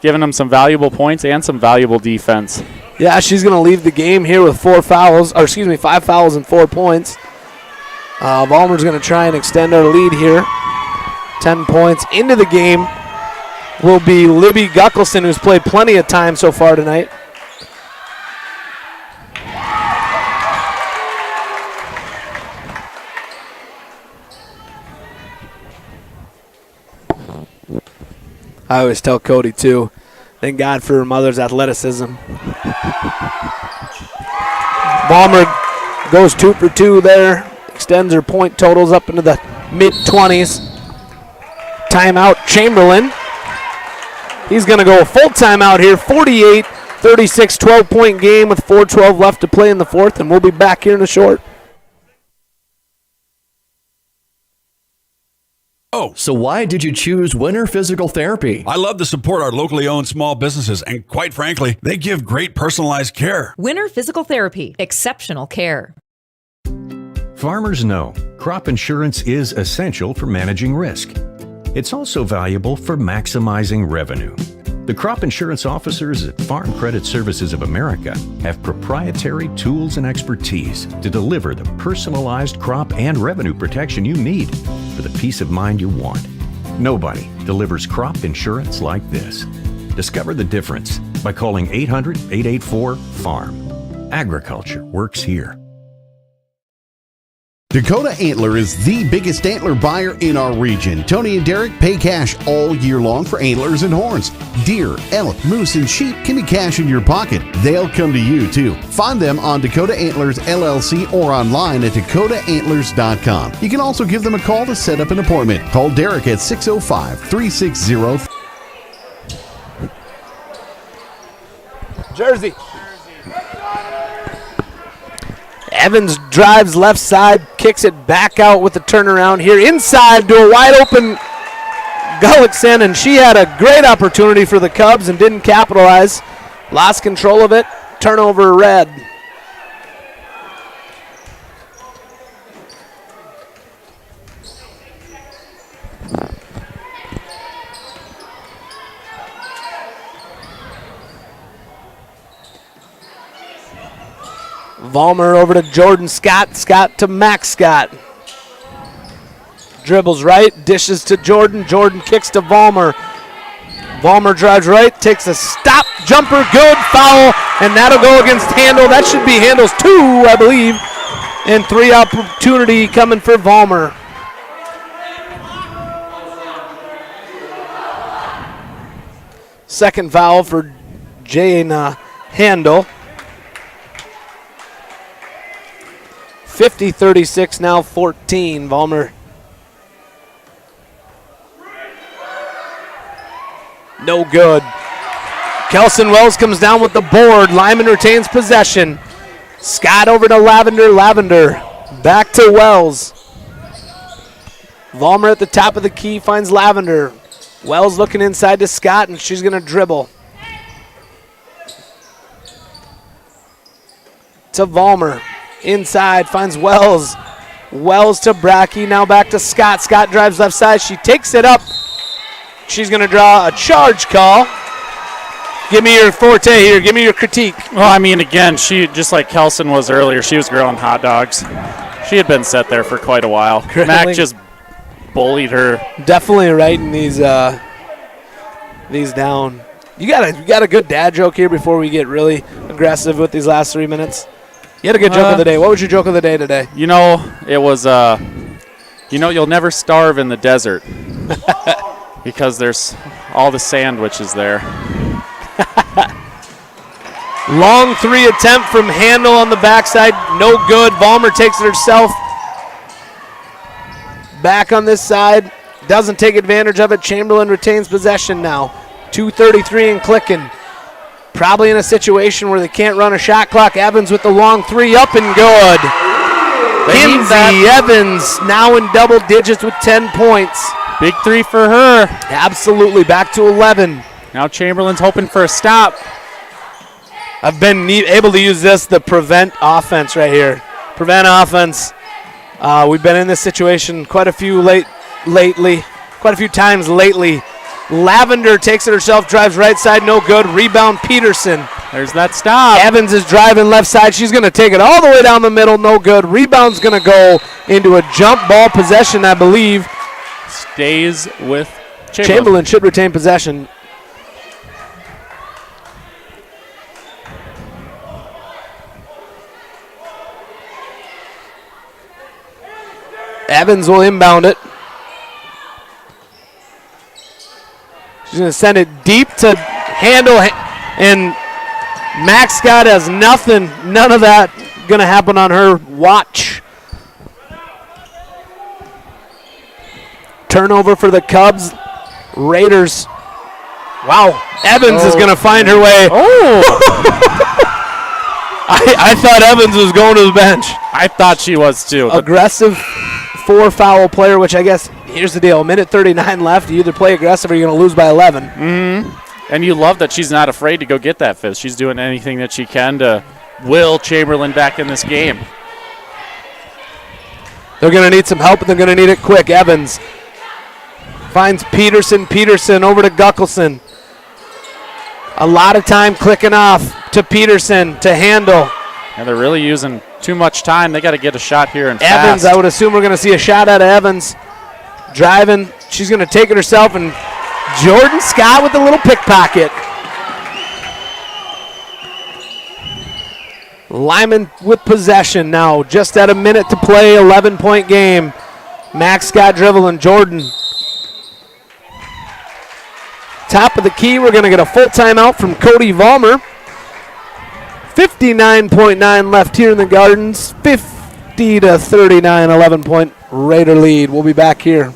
giving them some valuable points and some valuable defense. Yeah, she's going to leave the game here with 5 fouls and 4 points. Vollmer's going to try and extend our lead here. 10 points into the game will be Libby Guckelson, who's played plenty of time so far tonight. I always tell Cody, too, thank God for her mother's athleticism. Vollmer goes 2 for 2 there, extends her point totals up into the mid-20s. Timeout, Chamberlain. He's going to go a full timeout here, 48-36, 12-point game with 4:12 left to play in the fourth, and we'll be back here in a short. Oh. So why did you choose Winter Physical Therapy? I love to support our locally owned small businesses, and quite frankly, they give great personalized care. Winter Physical Therapy, exceptional care. Farmers know crop insurance is essential for managing risk. It's also valuable for maximizing revenue. The crop insurance officers at Farm Credit Services of America have proprietary tools and expertise to deliver the personalized crop and revenue protection you need for the peace of mind you want. Nobody delivers crop insurance like this. Discover the difference by calling 800-884-FARM. Agriculture works here. Dakota Antler is the biggest antler buyer in our region. Tony and Derek pay cash all year long for antlers and horns. Deer, elk, moose, and sheep can be cash in your pocket. They'll come to you, too. Find them on Dakota Antlers LLC or online at dakotaantlers.com. You can also give them a call to set up an appointment. Call Derek at 605-360. Jersey. Evans drives left side, kicks it back out with the turnaround here. Inside to a wide open Gullickson, and she had a great opportunity for the Cubs and didn't capitalize. Lost control of it. Turnover, Red. Vollmer over to Jordan Scott. Scott to Max Scott. Dribbles right, dishes to Jordan. Jordan kicks to Vollmer. Vollmer drives right, takes a stop, jumper, good, foul, and that'll go against Handel. That should be Handel's 2, I believe, and 3 opportunity coming for Vollmer. Second foul for Jane Handel. 50-36, now 14. Vollmer. No good. Kelson Wells comes down with the board. Lyman retains possession. Scott over to Lavender. Lavender back to Wells. Vollmer at the top of the key finds Lavender. Wells looking inside to Scott, and she's going to dribble. To Vollmer. Inside, finds Wells. Wells to Brackey, now back to Scott. Scott drives left side. She takes it up. She's going to draw a charge call. Give me your forte here. Give me your critique. Well, I mean, again, she, just like Kelson was earlier, she was grilling hot dogs. She had been set there for quite a while. Mac just bullied her. Definitely writing these down. You got a good dad joke here before we get really aggressive with these last 3 minutes? You had a good joke of the day. What was your joke of the day today? You know, it was, you'll never starve in the desert because there's all the sandwiches there. Long 3 attempt from Handel on the backside. No good. Vollmer takes it herself. Back on this side. Doesn't take advantage of it. Chamberlain retains possession now. 2:33 and clicking. Probably in a situation where they can't run a shot clock. Evans with the long 3 up and good. Kinsey Evans now in double digits with 10 points. Big 3 for her. Absolutely, back to 11. Now Chamberlain's hoping for a stop. I've been able to use this, the prevent offense right here. Prevent offense. We've been in this situation quite a few times lately Lavender takes it herself, drives right side, no good. Rebound, Peterson. There's that stop. Evans is driving left side. She's going to take it all the way down the middle, no good. Rebound's going to go into a jump ball possession, I believe. Stays with Chamberlain. Chamberlain should retain possession. Evans will inbound it. She's going to send it deep to Handle, and Max Scott has nothing. None of that going to happen on her watch. Turnover for the Cubs. Raiders. Wow. Evans is going to find her way. Oh. I thought Evans was going to the bench. I thought she was too. Aggressive 4-foul player, which I guess, here's the deal. Minute 39 left. You either play aggressive or you're going to lose by 11. Mm-hmm. And you love that she's not afraid to go get that fifth. She's doing anything that she can to will Chamberlain back in this game. They're going to need some help, and they're going to need it quick. Evans finds Peterson. Peterson over to Guckelson. A lot of time clicking off to Peterson to Handle. And they're really using too much time. They got to get a shot here and Evans, fast. I would assume we're going to see a shot out of Evans. Driving. She's going to take it herself, and Jordan Scott with a little pickpocket. Lyman with possession now. Just at a minute to play, 11-point game. Max Scott dribbling. Jordan. Top of the key. We're going to get a full timeout from Cody Vollmer. 59.9 left here in the Gardens. 50 to 39, 11-point Raider lead. We'll be back here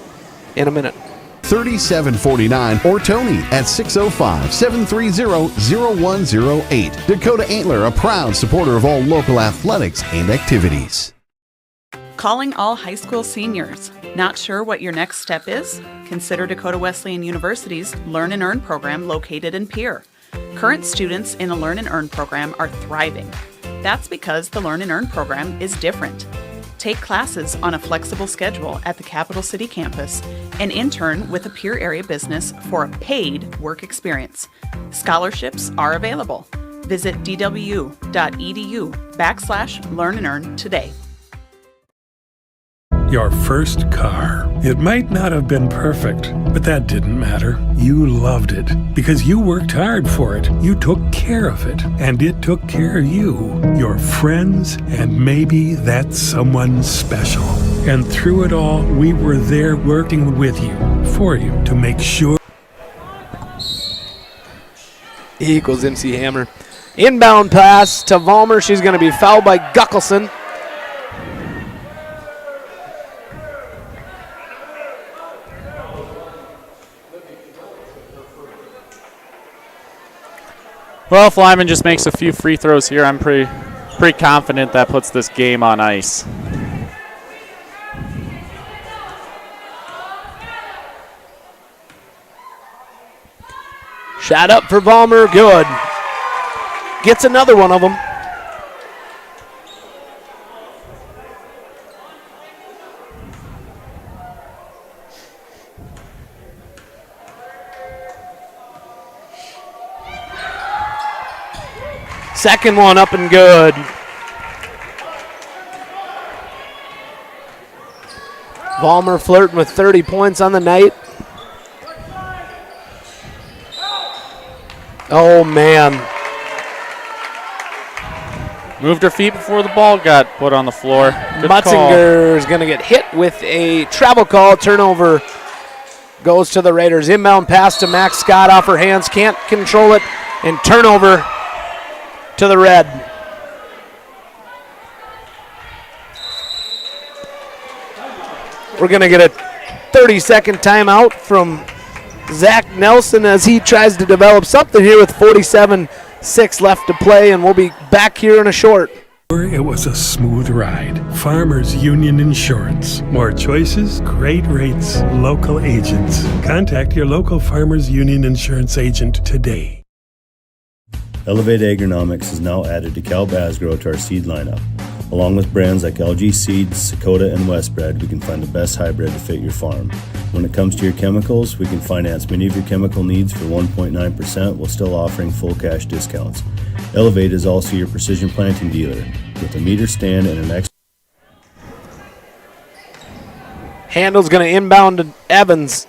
in a minute. 3749 or Tony at 605-730-0108. Dakota Antler, a proud supporter of all local athletics and activities. Calling all high school seniors. Not sure what your next step is? Consider Dakota Wesleyan University's Learn and Earn program located in Pierre. Current students in the Learn and Earn program are thriving. That's because the Learn and Earn program is different. Take classes on a flexible schedule at the Capital City campus and intern with a Pierre area business for a paid work experience. Scholarships are available. Visit dwu.edu/learn-and-earn today. Your first car. It might not have been perfect, but that didn't matter. You loved it because you worked hard for it. You took care of it, and it took care of you, your friends, and maybe that someone special. And through it all, we were there working with you, for you, to make sure. E equals MC Hammer. Inbound pass to Vollmer. She's going to be fouled by Guckelson. Well, if Lyman just makes a few free throws here, I'm pretty confident that puts this game on ice. Shot up for Vollmer, good. Gets another one of them. Second one up and good. Vollmer flirting with 30 points on the night. Oh, man. Moved her feet before the ball got put on the floor. Good Mutzinger is going to get hit with a travel call. Turnover goes to the Raiders. Inbound pass to Max Scott off her hands. Can't control it. And turnover to the Red. We're going to get a 30-second timeout from Zach Nelson as he tries to develop something here with 47:6 left to play, and we'll be back here in a short. It was a smooth ride. Farmers Union Insurance. More choices, great rates, local agents. Contact your local Farmers Union Insurance agent today. Elevate Agronomics is now added to Cal Basgrow to our seed lineup. Along with brands like LG Seeds, Sakota, and Westbred, we can find the best hybrid to fit your farm. When it comes to your chemicals, we can finance many of your chemical needs for 1.9% while still offering full cash discounts. Elevate is also your precision planting dealer with a meter stand and an Handel's going to inbound to Evans.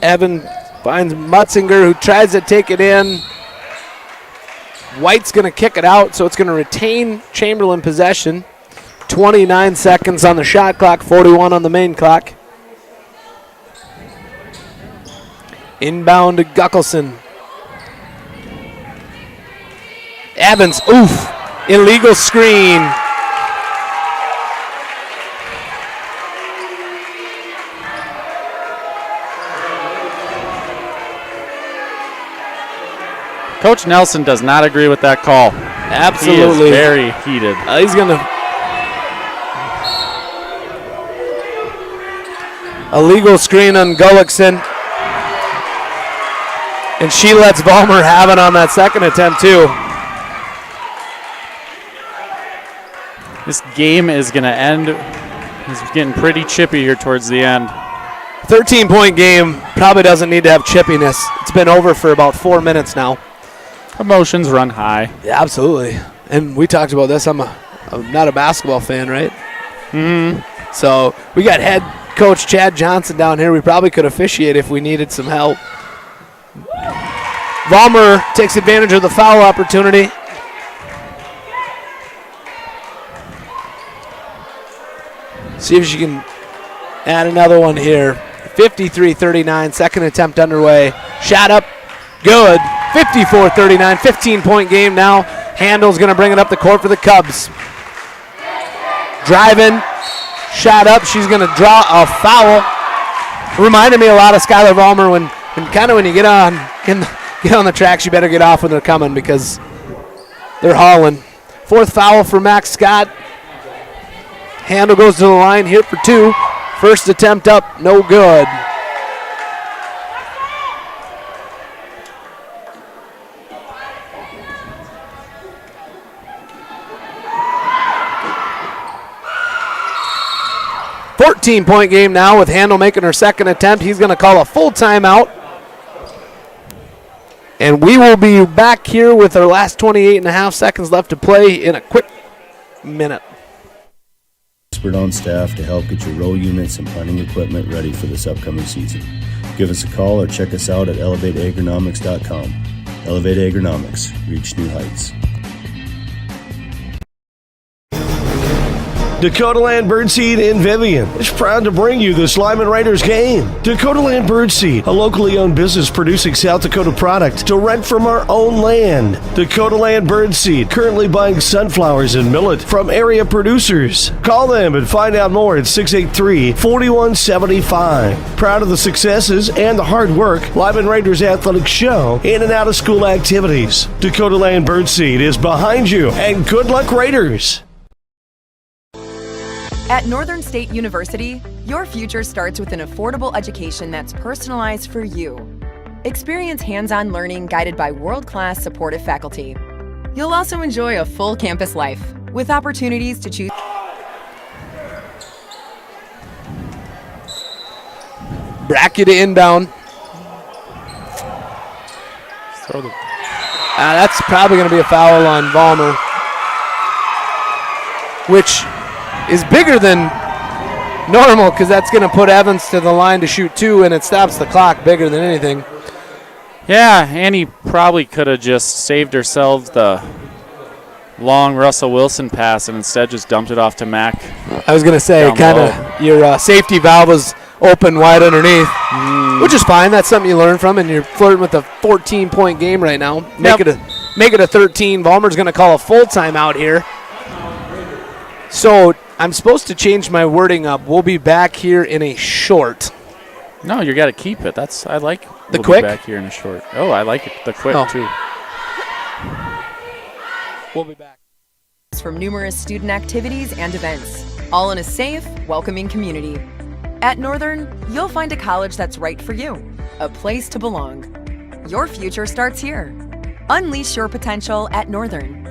Evans finds Mutzinger, who tries to take it in. White's going to kick it out, so it's going to retain Chamberlain possession. 29 seconds on the shot clock, 41 on the main clock. Inbound to Guckelson. Evans, oof, illegal screen. Coach Nelson does not agree with that call. Absolutely. He is very heated. He's going to... A legal screen on Gullickson. And she lets Vollmer have it on that second attempt, too. This game is going to end. It's getting pretty chippy here towards the end. 13-point game probably doesn't need to have chippiness. It's been over for about 4 minutes now. Emotions run high. Yeah, absolutely. And we talked about this. I'm not a basketball fan, right? Mm-hmm. So we got head coach Chad Johnson down here. We probably could officiate if we needed some help. Vollmer takes advantage of the foul opportunity. See if she can add another one here. 53-39, second attempt underway. Shot up, good. 54-39, 15-point game now. Handel's going to bring it up the court for the Cubs. Driving, shot up. She's going to draw a foul. Reminded me a lot of Skylar Vollmer when you get on the tracks, you better get off when they're coming because they're hauling. Fourth foul for Max Scott. Handel goes to the line here for two. First attempt up, no good. Point game now with Handel making her second attempt. He's going to call a full timeout. And we will be back here with our last 28.5 seconds left to play in a quick minute. Expert on staff to help get your row units and planting equipment ready for this upcoming season. Give us a call or check us out at elevateagronomics.com. Elevate Agronomics. Reach new heights. Dakota Land Birdseed in Vivian is proud to bring you this Lyman Raiders game. Dakota Land Birdseed, a locally owned business producing South Dakota product to rent from our own land. Dakota Land Birdseed, currently buying sunflowers and millet from area producers. Call them and find out more at 683-4175. Proud of the successes and the hard work Lyman Raiders Athletics show in and out of school activities. Dakota Land Birdseed is behind you, and good luck, Raiders! At Northern State University, your future starts with an affordable education that's personalized for you. Experience hands-on learning guided by world-class supportive faculty. You'll also enjoy a full campus life with opportunities to choose. Brackett to inbound. That's probably going to be a foul on Vollmer, which is bigger than normal because that's going to put Evans to the line to shoot two, and it stops the clock bigger than anything. Yeah, Annie probably could have just saved herself the long Russell Wilson pass and instead just dumped it off to Mac. I was going to say, kind of your safety valve was open wide underneath, which is fine. That's something you learn from, and you're flirting with a 14-point game right now. Make it a 13. Vollmer's going to call a full timeout here. So I'm supposed to change my wording up. We'll be back here in a short. No, you got to keep it. I like the we'll quick. Be back here in a short. Oh, I like it. The quick too. We'll be back. From numerous student activities and events, all in a safe, welcoming community. At Northern, you'll find a college that's right for you, a place to belong. Your future starts here. Unleash your potential at Northern.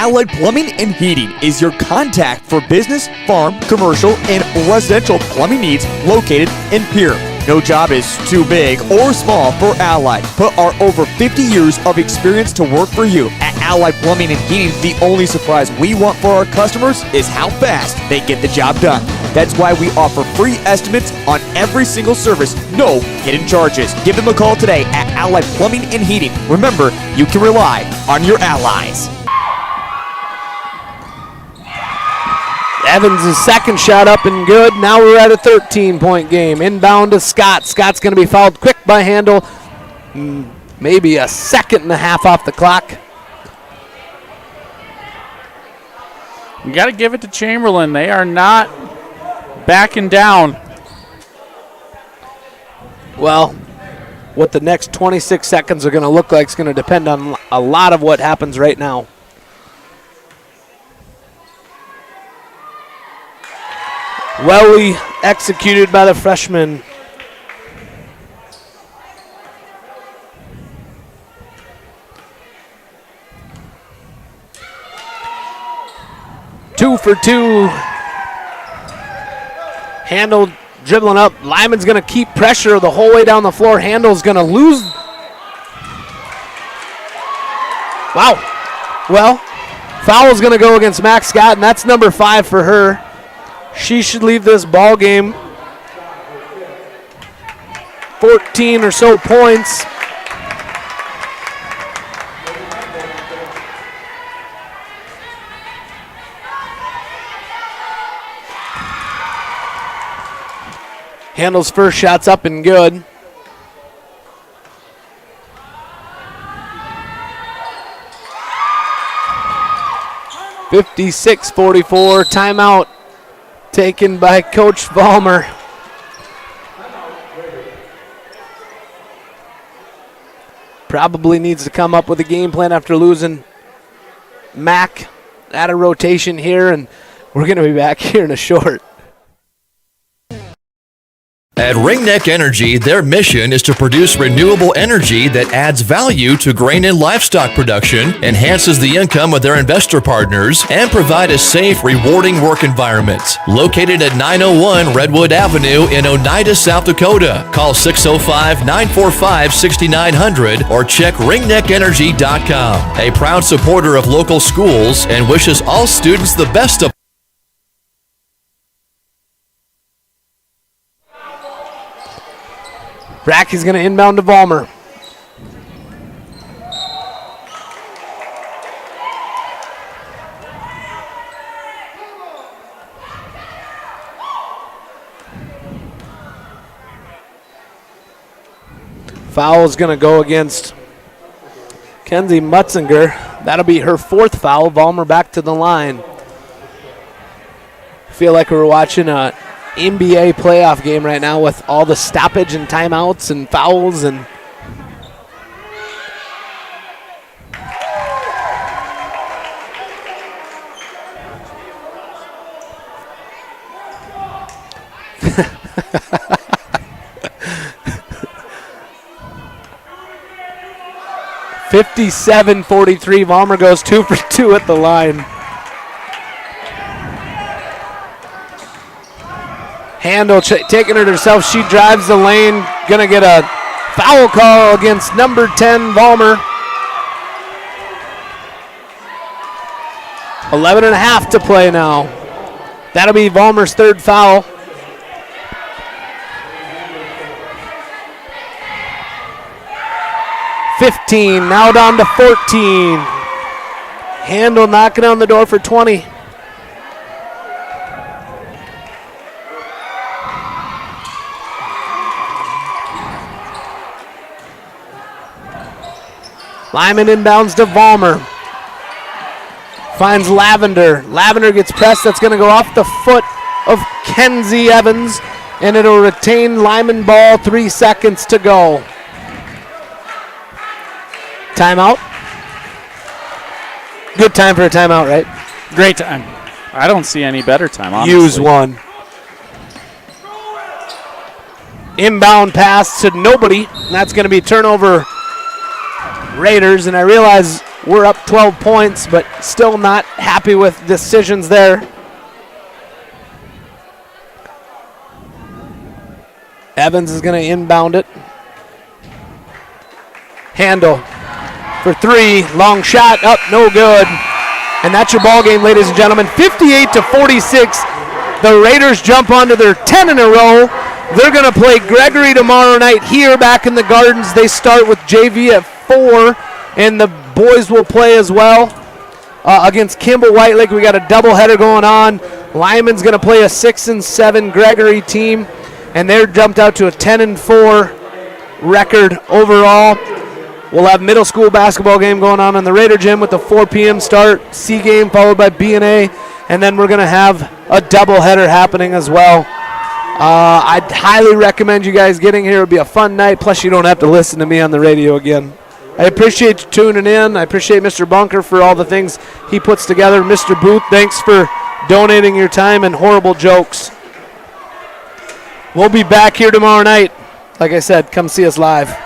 Allied Plumbing and Heating is your contact for business, farm, commercial, and residential plumbing needs located in Pierre. No job is too big or small for Allied. Put our over 50 years of experience to work for you. At Allied Plumbing and Heating, the only surprise we want for our customers is how fast they get the job done. That's why we offer free estimates on every single service. No hidden charges. Give them a call today at Allied Plumbing and Heating. Remember, you can rely on your allies. Evans' second shot up and good. Now we're at a 13-point game. Inbound to Scott. Scott's going to be fouled quick by Handel. Maybe a second and a half off the clock. You got to give it to Chamberlain. They are not backing down. Well, what the next 26 seconds are going to look like is going to depend on a lot of what happens right now. Well executed by the freshman. Two for two. Handel dribbling up. Lyman's going to keep pressure the whole way down the floor. Handel's going to lose. Wow. Well, foul's going to go against Max Scott, and that's number 5 for her. She should leave this ball game 14 or so points. Handel's first shot's up and good. (56-44) timeout taken by Coach Vollmer. Probably needs to come up with a game plan after losing Mac at a rotation here, and we're going to be back here in a short. At Ringneck Energy, their mission is to produce renewable energy that adds value to grain and livestock production, enhances the income of their investor partners, and provide a safe, rewarding work environment. Located at 901 Redwood Avenue in Oneida, South Dakota. Call 605-945-6900 or check ringneckenergy.com. A proud supporter of local schools and wishes all students the best of. Bracky's going to inbound to Vollmer. Foul is going to go against Kenzie Mutzinger. That'll be her 4th foul. Vollmer back to the line. Feel like we're watching a NBA playoff game right now with all the stoppage and timeouts and fouls and (57-43). Vollmer goes 2 for 2 at the line. Handel taking it herself. She drives the lane. Going to get a foul call against number 10, Vollmer. 11 and a half to play now. That'll be Vollmer's 3rd foul. (15), now down to 14. Handel knocking on the door for 20. Lyman inbounds to Vollmer. Finds Lavender. Lavender gets pressed. That's going to go off the foot of Kenzie Evans, and it'll retain Lyman ball. 3 seconds to go. Timeout. Good time for a timeout, right? Great time. I don't see any better time, honestly. Use one. Inbound pass to nobody. And that's going to be turnover Raiders, and I realize We're up 12 points, but still not happy with decisions there. Evans is going to inbound it. Handle for three. Long shot. Up, no good. And that's your ball game, ladies and gentlemen. 58-46. The Raiders jump onto their 10 in a row. They're going to play Gregory tomorrow night here back in the Gardens. They start with JV at 4, and the boys will play as well against Kimball White Lake. We got a doubleheader going on. Lyman's going to play a 6 and 7 Gregory team, and they're jumped out to a 10 and 4 record overall. We'll have middle school basketball game going on in the Raider Gym with the 4 p.m. start. C game followed by B&A, and then we're going to have a doubleheader happening as well. I'd highly recommend you guys getting here. It'll be a fun night. Plus, you don't have to listen to me on the radio again. I appreciate you tuning in. I appreciate Mr. Bunker for all the things he puts together. Mr. Booth, thanks for donating your time and horrible jokes. We'll be back here tomorrow night. Like I said, come see us live.